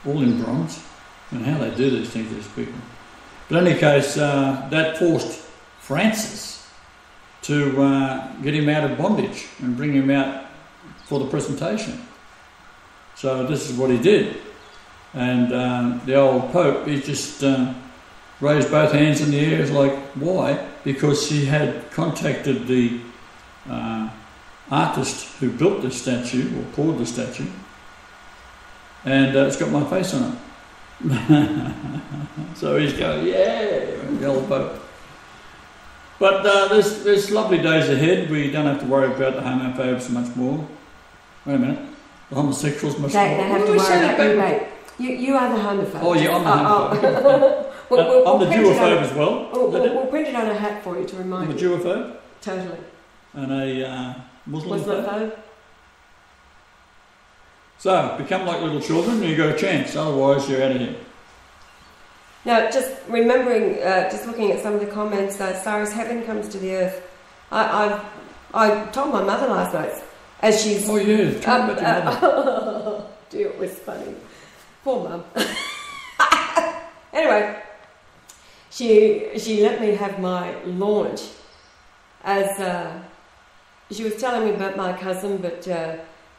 all in bronze. And how they do these things, these people. But in any case, that forced Francis to get him out of bondage and bring him out for the presentation. So this is what he did. And the old Pope, he just raised both hands in the air. It's like, why? Because he had contacted the artist who built the statue, or poured the statue, and it's got my face on it. So he's going, yeah, the old Pope. But there's lovely days ahead. We don't have to worry about the homophobes much more. Wait a minute. The homosexuals must... They have to worry about you, mate. You are the homophobe. Oh, yeah, I'm the homophobe. I'm the Jewophobe as well. We'll print it on a hat for you to remind you. I'm a Jewophobe? Totally. And a Muslimphobe? So, become like little children and you've got a chance, otherwise you're out of here. Now, just remembering, just looking at some of the comments, as far as heaven comes to the earth, I told my mother last night, as she's... Oh yeah, talk about your mother. Dear, it was funny. Poor mum. Anyway, she let me have my launch, as she was telling me about my cousin, but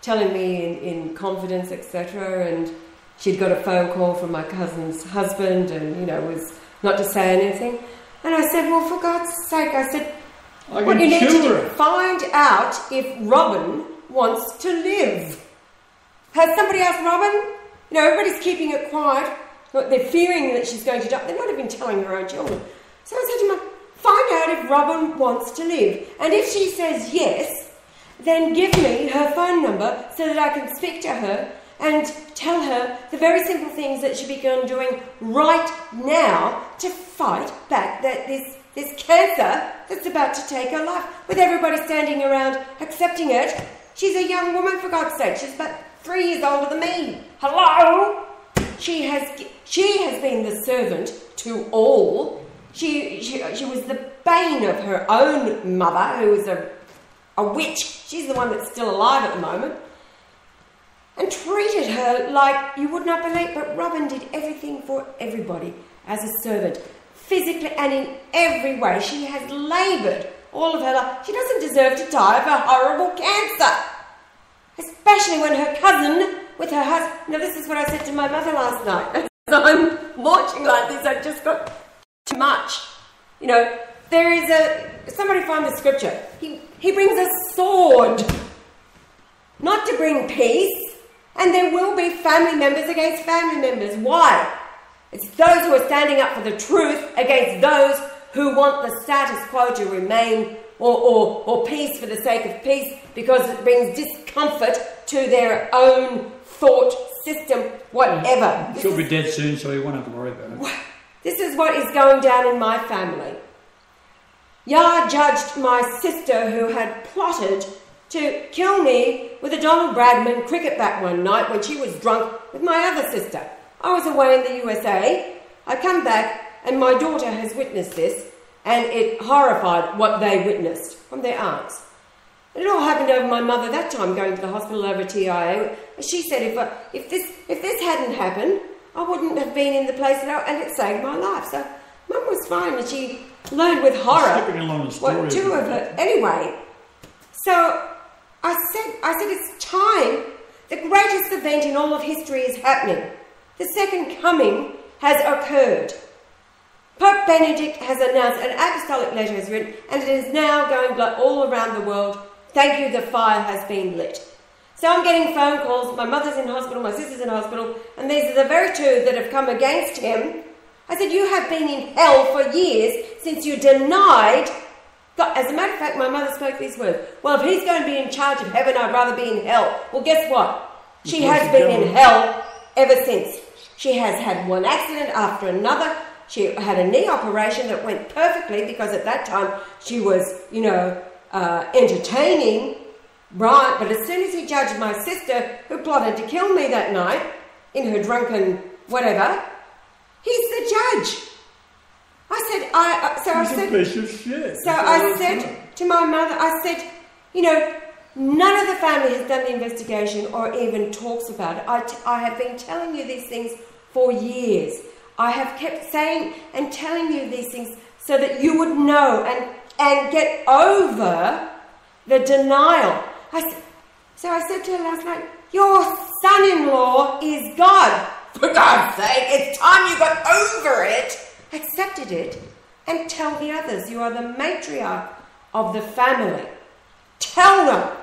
telling me in confidence, etc., and she'd got a phone call from my cousin's husband and, you know, was not to say anything. And I said, well, for God's sake, I said, what you need to do, find out if Robin wants to live. Has somebody asked Robin? You know, everybody's keeping it quiet. they're fearing that she's going to die. They're not even telling her own children. So I said to Mum, find out if Robin wants to live. And if she says yes, then give me her phone number so that I can speak to her and tell her the very simple things that she began doing right now to fight back this cancer that's about to take her life, with everybody standing around accepting it. She's a young woman, for God's sake. She's about 3 years older than me. Hello? She has been the servant to all. She was the bane of her own mother, who was a witch. She's the one that's still alive at the moment. And treated her like you would not believe. But Robin did everything for everybody as a servant, physically and in every way. She has laboured all of her life. She doesn't deserve to die of a horrible cancer, especially when her cousin with her husband. Now, this is what I said to my mother last night. So I'm watching like this. I've just got too much. You know, there is somebody find the scripture. He brings a sword, not to bring peace. And there will be family members against family members. Why? It's those who are standing up for the truth against those who want the status quo to remain, or peace for the sake of peace, because it brings discomfort to their own thought system, whatever. She'll be dead soon, so you won't have to worry about it. This is what is going down in my family. Yah judged my sister, who had plotted to kill me with a Donald Bradman cricket bat one night when she was drunk with my other sister. I was away in the USA. I come back and my daughter has witnessed this, and it horrified what they witnessed from their aunts. It all happened over my mother that time, going to the hospital over TIA. She said if this hadn't happened, I wouldn't have been in the place that and it saved my life. So Mum was fine, and she learned with horror. Skipping along the story. What two of her anyway. So I said it's time. The greatest event in all of history is happening. The second coming has occurred. Pope Benedict has announced, an apostolic letter is written, and it is now going all around the world. Thank you, the fire has been lit. So I'm getting phone calls. My mother's in hospital, my sister's in hospital, and these are the very two that have come against him. I said, you have been in hell for years since you denied God. As a matter of fact, my mother spoke these words. Well, if he's going to be in charge of heaven, I'd rather be in hell. Well, guess what? She has been in hell ever since. She has had one accident after another. She had a knee operation that went perfectly because at that time she was, entertaining Brian. But as soon as he judged my sister, who plotted to kill me that night in her drunken whatever, he's the judge. I said to my mother, I said, none of the family has done the investigation or even talks about it. I have been telling you these things for years. I have kept saying and telling you these things so that you would know and get over the denial. So I said to her last night, your son-in-law is God. For God's sake, it's time you got over it, accepted it, and tell the others. You are the matriarch of the family. Tell them.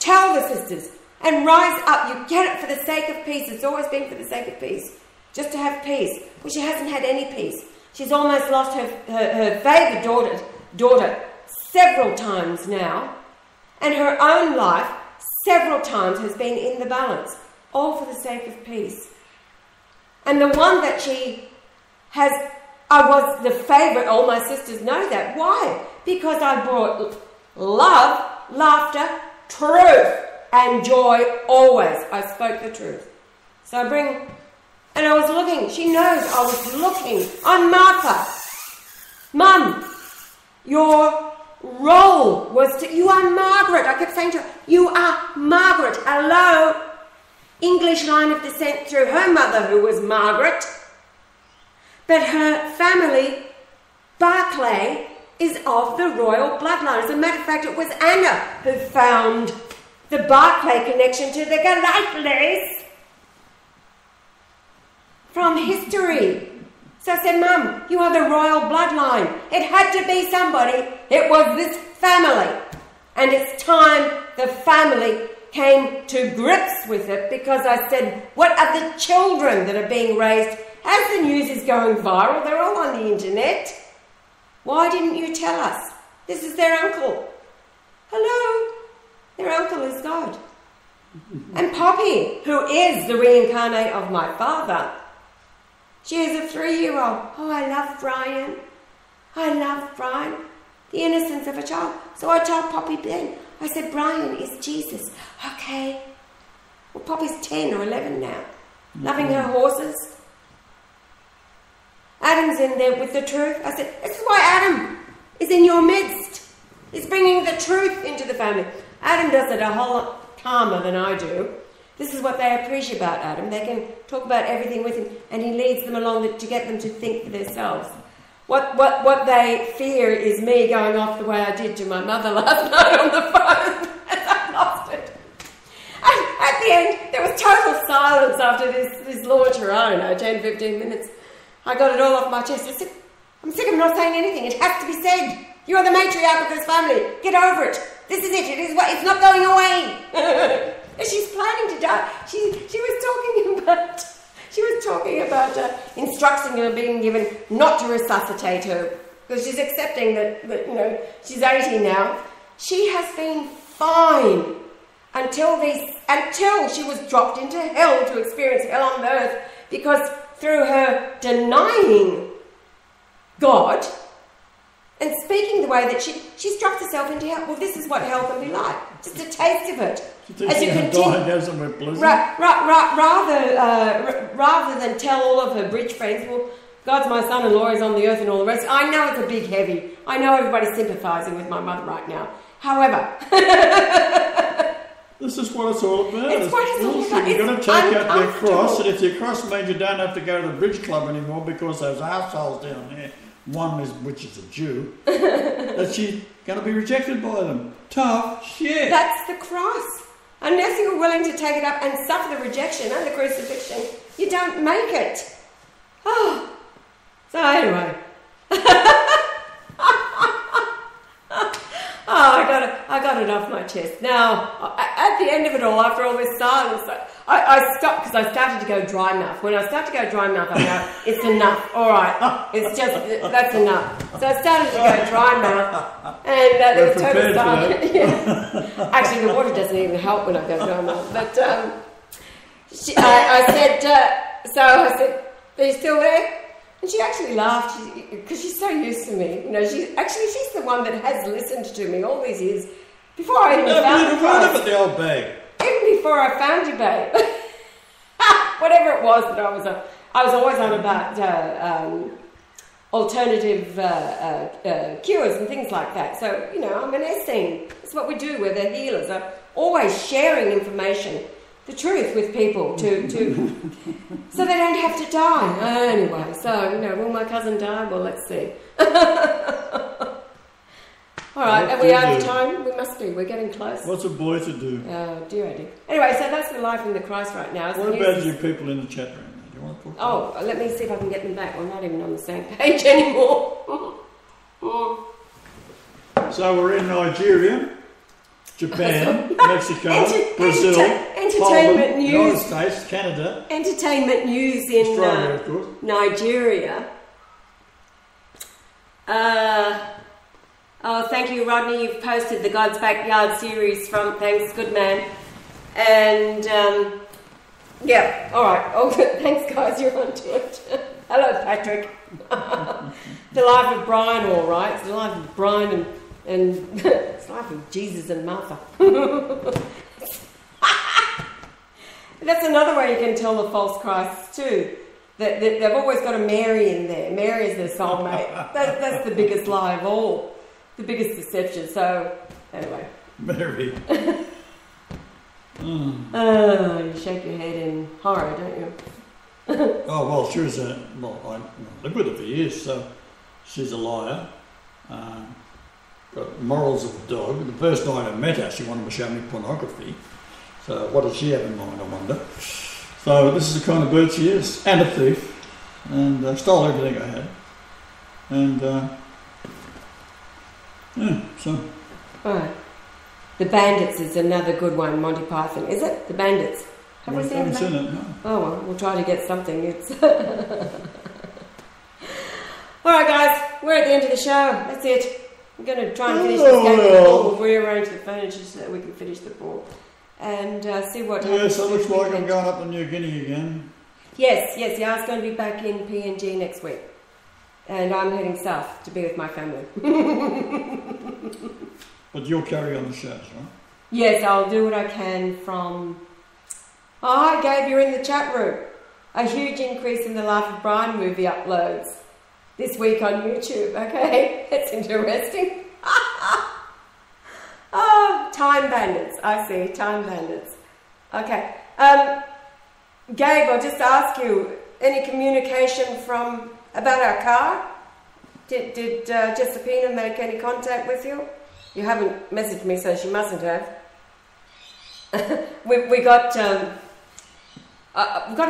Tell the sisters. And rise up. You get it for the sake of peace. It's always been for the sake of peace. Just to have peace. Well, she hasn't had any peace. She's almost lost her favoured daughter several times now. And her own life several times has been in the balance. All for the sake of peace. And the one that she has, I was the favourite. All my sisters know that. Why? Because I brought love, laughter, truth, and joy always. I spoke the truth. So I bring, and I was looking. She knows I was looking on Martha. Mum, your role was to, you are Margaret. I kept saying to her, you are Margaret. Hello. English line of descent through her mother, who was Margaret. But her family, Barclay, is of the royal bloodline. As a matter of fact, it was Anna who found the Barclay connection to the Galateles from history. So I said, Mum, you are the royal bloodline. It had to be somebody. It was this family. And it's time the family came to grips with it, because I said, what are the children that are being raised? As the news is going viral, they're all on the internet. Why didn't you tell us? This is their uncle. Hello? Their uncle is God. And Poppy, who is the reincarnate of my father, she is a 3-year-old. Oh, I love Brian. I love Brian. The innocence of a child. So I told Poppy then, I said, Brian is Jesus. Okay. Well, Poppy's 10 or 11 now. Loving her horses. Adam's in there with the truth. I said, this is why Adam is in your midst. He's bringing the truth into the family. Adam does it a whole lot calmer than I do. This is what they appreciate about Adam. They can talk about everything with him, and he leads them along to get them to think for themselves. What they fear is me going off the way I did to my mother last night on the phone. I lost it. At the end, there was total silence after this launcher. I don't know, 10, 15 minutes. I got it all off my chest. I said, I'm sick of not saying anything. It has to be said. You are the matriarch of this family. Get over it. This is it. It's not going away. She's planning to die. She was talking about instructing her, being given not to resuscitate her, because she's accepting that she's 80 now. She has been fine until she was dropped into hell to experience hell on earth, because through her denying God and speaking the way that she struck herself into hell. Well, this is what hell can be like. Just a taste of it. As you continue, rather than tell all of her bridge friends, well, God's my son-in-law, is on the earth and all the rest. I know it's a big heavy. I know everybody's sympathising with my mother right now. However, this is what it's all about. It's what it's all about. You're going to take out your cross, and if your cross means you don't have to go to the bridge club anymore because those assholes down there, which is a Jew, that she's going to be rejected by them. Tough shit. That's the cross. Unless you're willing to take it up and suffer the rejection and the crucifixion, you don't make it. Oh. So anyway. I got it off my chest. Now, at the end of it all, after all this silence, I stopped because I started to go dry mouth. When I start to go dry mouth, I go, it's enough. All right, that's enough. So I started to go dry mouth, and there was total silence. Yeah. Actually, the water doesn't even help when I go dry mouth. But I said, are you still there? And she actually laughed because she's so used to me. She's the one that has listened to me all these years before I even found you, babe. The old babe. Even before I found you, babe. Whatever it was that I was always on about alternative cures and things like that. So I'm an Essene. That's what we do. We're the healers. I'm always sharing information. The truth with people to so they don't have to die. Anyway, so will my cousin die? Well, let's see. All right, are we out of time? We must be. We're getting close. What's a boy to do? Oh, dear, oh dear. Anyway, so that's the life in the Christ right now. What about you people in the chat room? Do you want to talk let me see if I can get them back. We're not even on the same page anymore. So we're in Nigeria, Japan, Mexico, Brazil, Entertainment news. United States, Canada. Entertainment news in Australia, of course. Nigeria. Thank you, Rodney. You've posted the God's Backyard series from. Thanks, good man. And yeah, all right. Oh, thanks, guys. You're onto it. Hello, Patrick. The life of Brian, all right. It's the life of Brian and it's the life of Jesus and Martha. That's another way you can tell the false Christs too. That they've always got a Mary in there. Mary is their soulmate. That's the biggest lie of all. The biggest deception. So, anyway. Mary. You shake your head in horror, don't you? Oh, well, she was I lived with her for years, so she's a liar. Got morals of a dog. The first night I met her, she wanted to show me pornography. So what does she have in mind, I wonder? So this is the kind of bird she is. And a thief. And stole everything I had. And, so... All right. The Bandits is another good one, Monty Python. Is it? The Bandits. Have we seen it? No. Oh, well, we'll try to get something. It's Alright guys, we're at the end of the show. That's it. I'm going to try and finish this game before we'll rearrange the furniture so that we can finish the ball. And see what happens. Yes, it looks like I'm going up to New Guinea again. Yes, Yar's going to be back in PNG next week. And I'm heading south to be with my family. But you'll carry on the shows, right? Yes, I'll do what I can from... Oh, hi Gabe, you're in the chat room. A huge increase in the Life of Brian movie uploads this week on YouTube. Okay, that's interesting. Oh, time bandits. I see, time bandits. Okay. Gabe, I'll just ask you, any communication about our car? Did Jessipina make any contact with you? You haven't messaged me, so she mustn't have. we got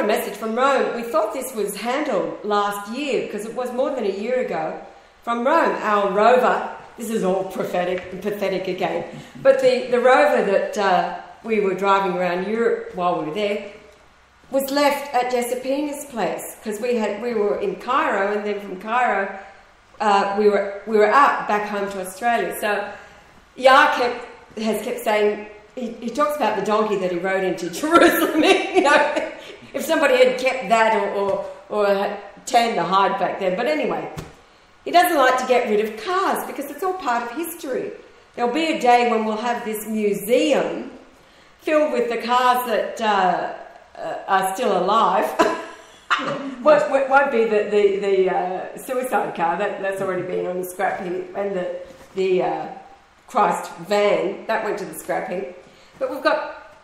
a message from Rome. We thought this was handled last year because it was more than a year ago. From Rome, our rover. This is all pathetic again. But the rover that we were driving around Europe while we were there was left at Jessipina's place because we were in Cairo, and then from Cairo we were out back home to Australia. So Yar has kept saying, he talks about the donkey that he rode into Jerusalem. You know, if somebody had kept that or had tanned the hide back then. But anyway, he doesn't like to get rid of cars because it's all part of history. There'll be a day when we'll have this museum filled with the cars that are still alive. Won't be the suicide car. That's already been on the scrap heap, and the Christ van that went to the scrap heap. But we've got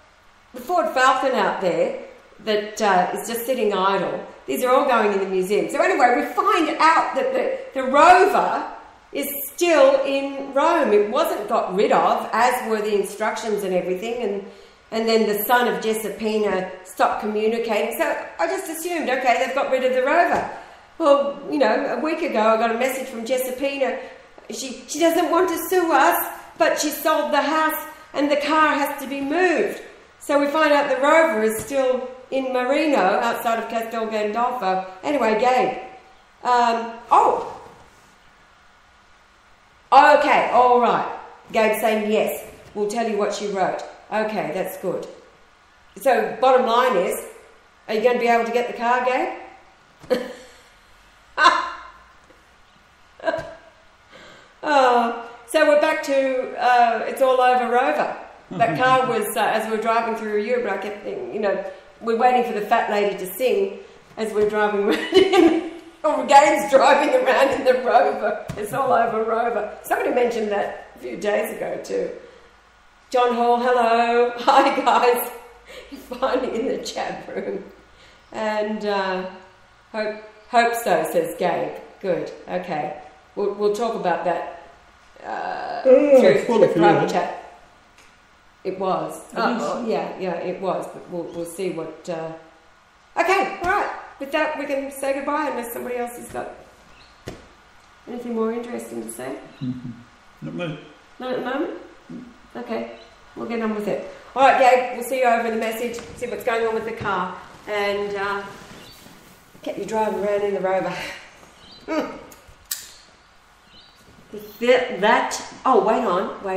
the Ford Falcon out there that is just sitting idle. These are all going in the museum. So anyway, we find out that the rover is still in Rome. It wasn't got rid of, as were the instructions and everything. And then the son of Jessipina stopped communicating. So I just assumed, okay, they've got rid of the rover. Well, you know, a week ago I got a message from Jessipina. She doesn't want to sue us, but she sold the house and the car has to be moved. So we find out the rover is still in Marino, outside of Castel Gandolfo. Anyway, Gabe. Okay, all right. Gabe saying yes. We'll tell you what she wrote. Okay, that's good. So, bottom line is, are you going to be able to get the car, Gabe? So we're back to It's All Over Rover. That car was, as we were driving through Europe, I kept thinking, you know, we're waiting for the fat lady to sing as we're driving around or Gabe's driving around in the Rover. It's All Over Rover. Somebody mentioned that a few days ago too. John Hall, hello. Hi guys. You're finally in the chat room. And hope so, says Gabe. Good. Okay. We'll talk about that through the private chat. It was. Yeah, it was. But we'll see what... Okay, all right. With that, we can say goodbye unless somebody else has got anything more interesting to say. Not me. Not at the moment? Okay, we'll get on with it. All right, Gabe, we'll see you over the message, see what's going on with the car, and get you driving around in the Rover. Oh, wait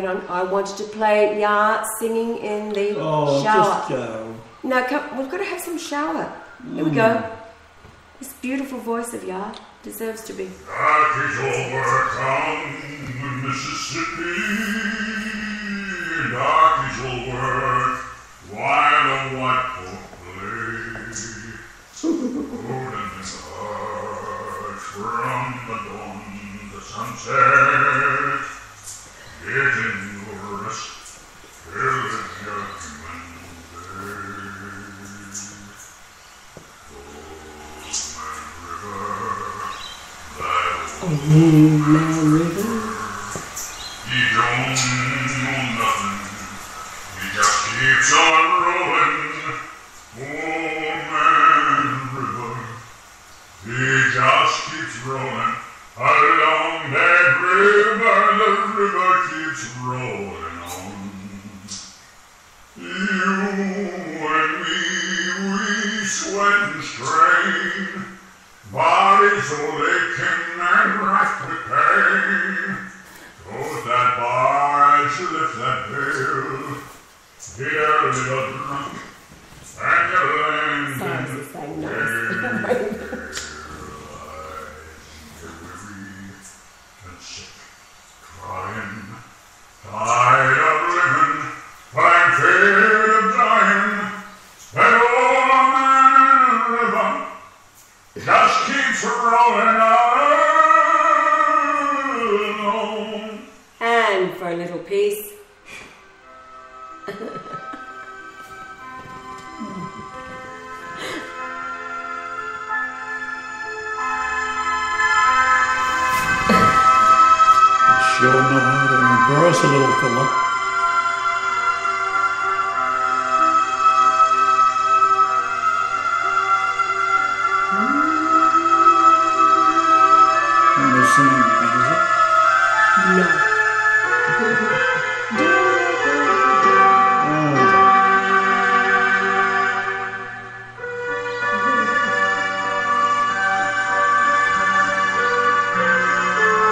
on. I wanted to play Yar singing in the shower. Just go. No, come, we've got to have some shower. Here we go. This beautiful voice of Yar deserves to be. That is overcome Mississippi. That is over while a white folk play. Golden heart from the dawn to sunset. Get in your rest till the judgment day. Old Man River. He don't know nothing. He just keeps on rolling. Old Man River. He just keeps rolling. Along that river, the river keeps rolling on. You and me. Sorry, just saying nice. Tired of living, but I'm afraid of dying. That old man in the river just keeps rolling on. And for a little piece. Sure know how to embarrass a little fella. And they're singing that, is it? No.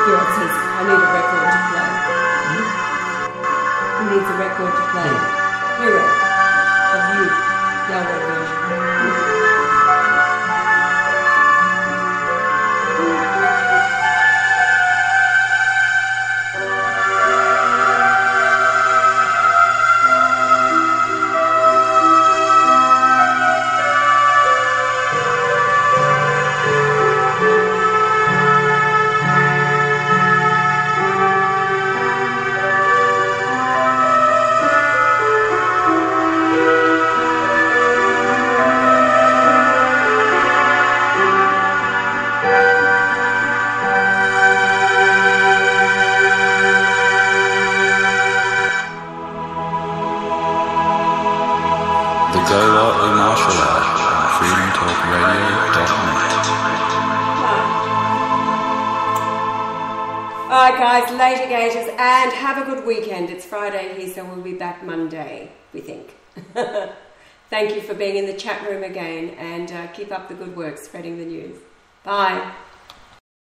Gerard says, I need a record to play. He needs a record to play. Hero of you, Yahweh version. Go lightly martial art on freedomtalkradio.net. Alright guys, later gators, and have a good weekend. It's Friday here, so we'll be back Monday, we think. Thank you for being in the chat room again, and keep up the good work spreading the news. Bye.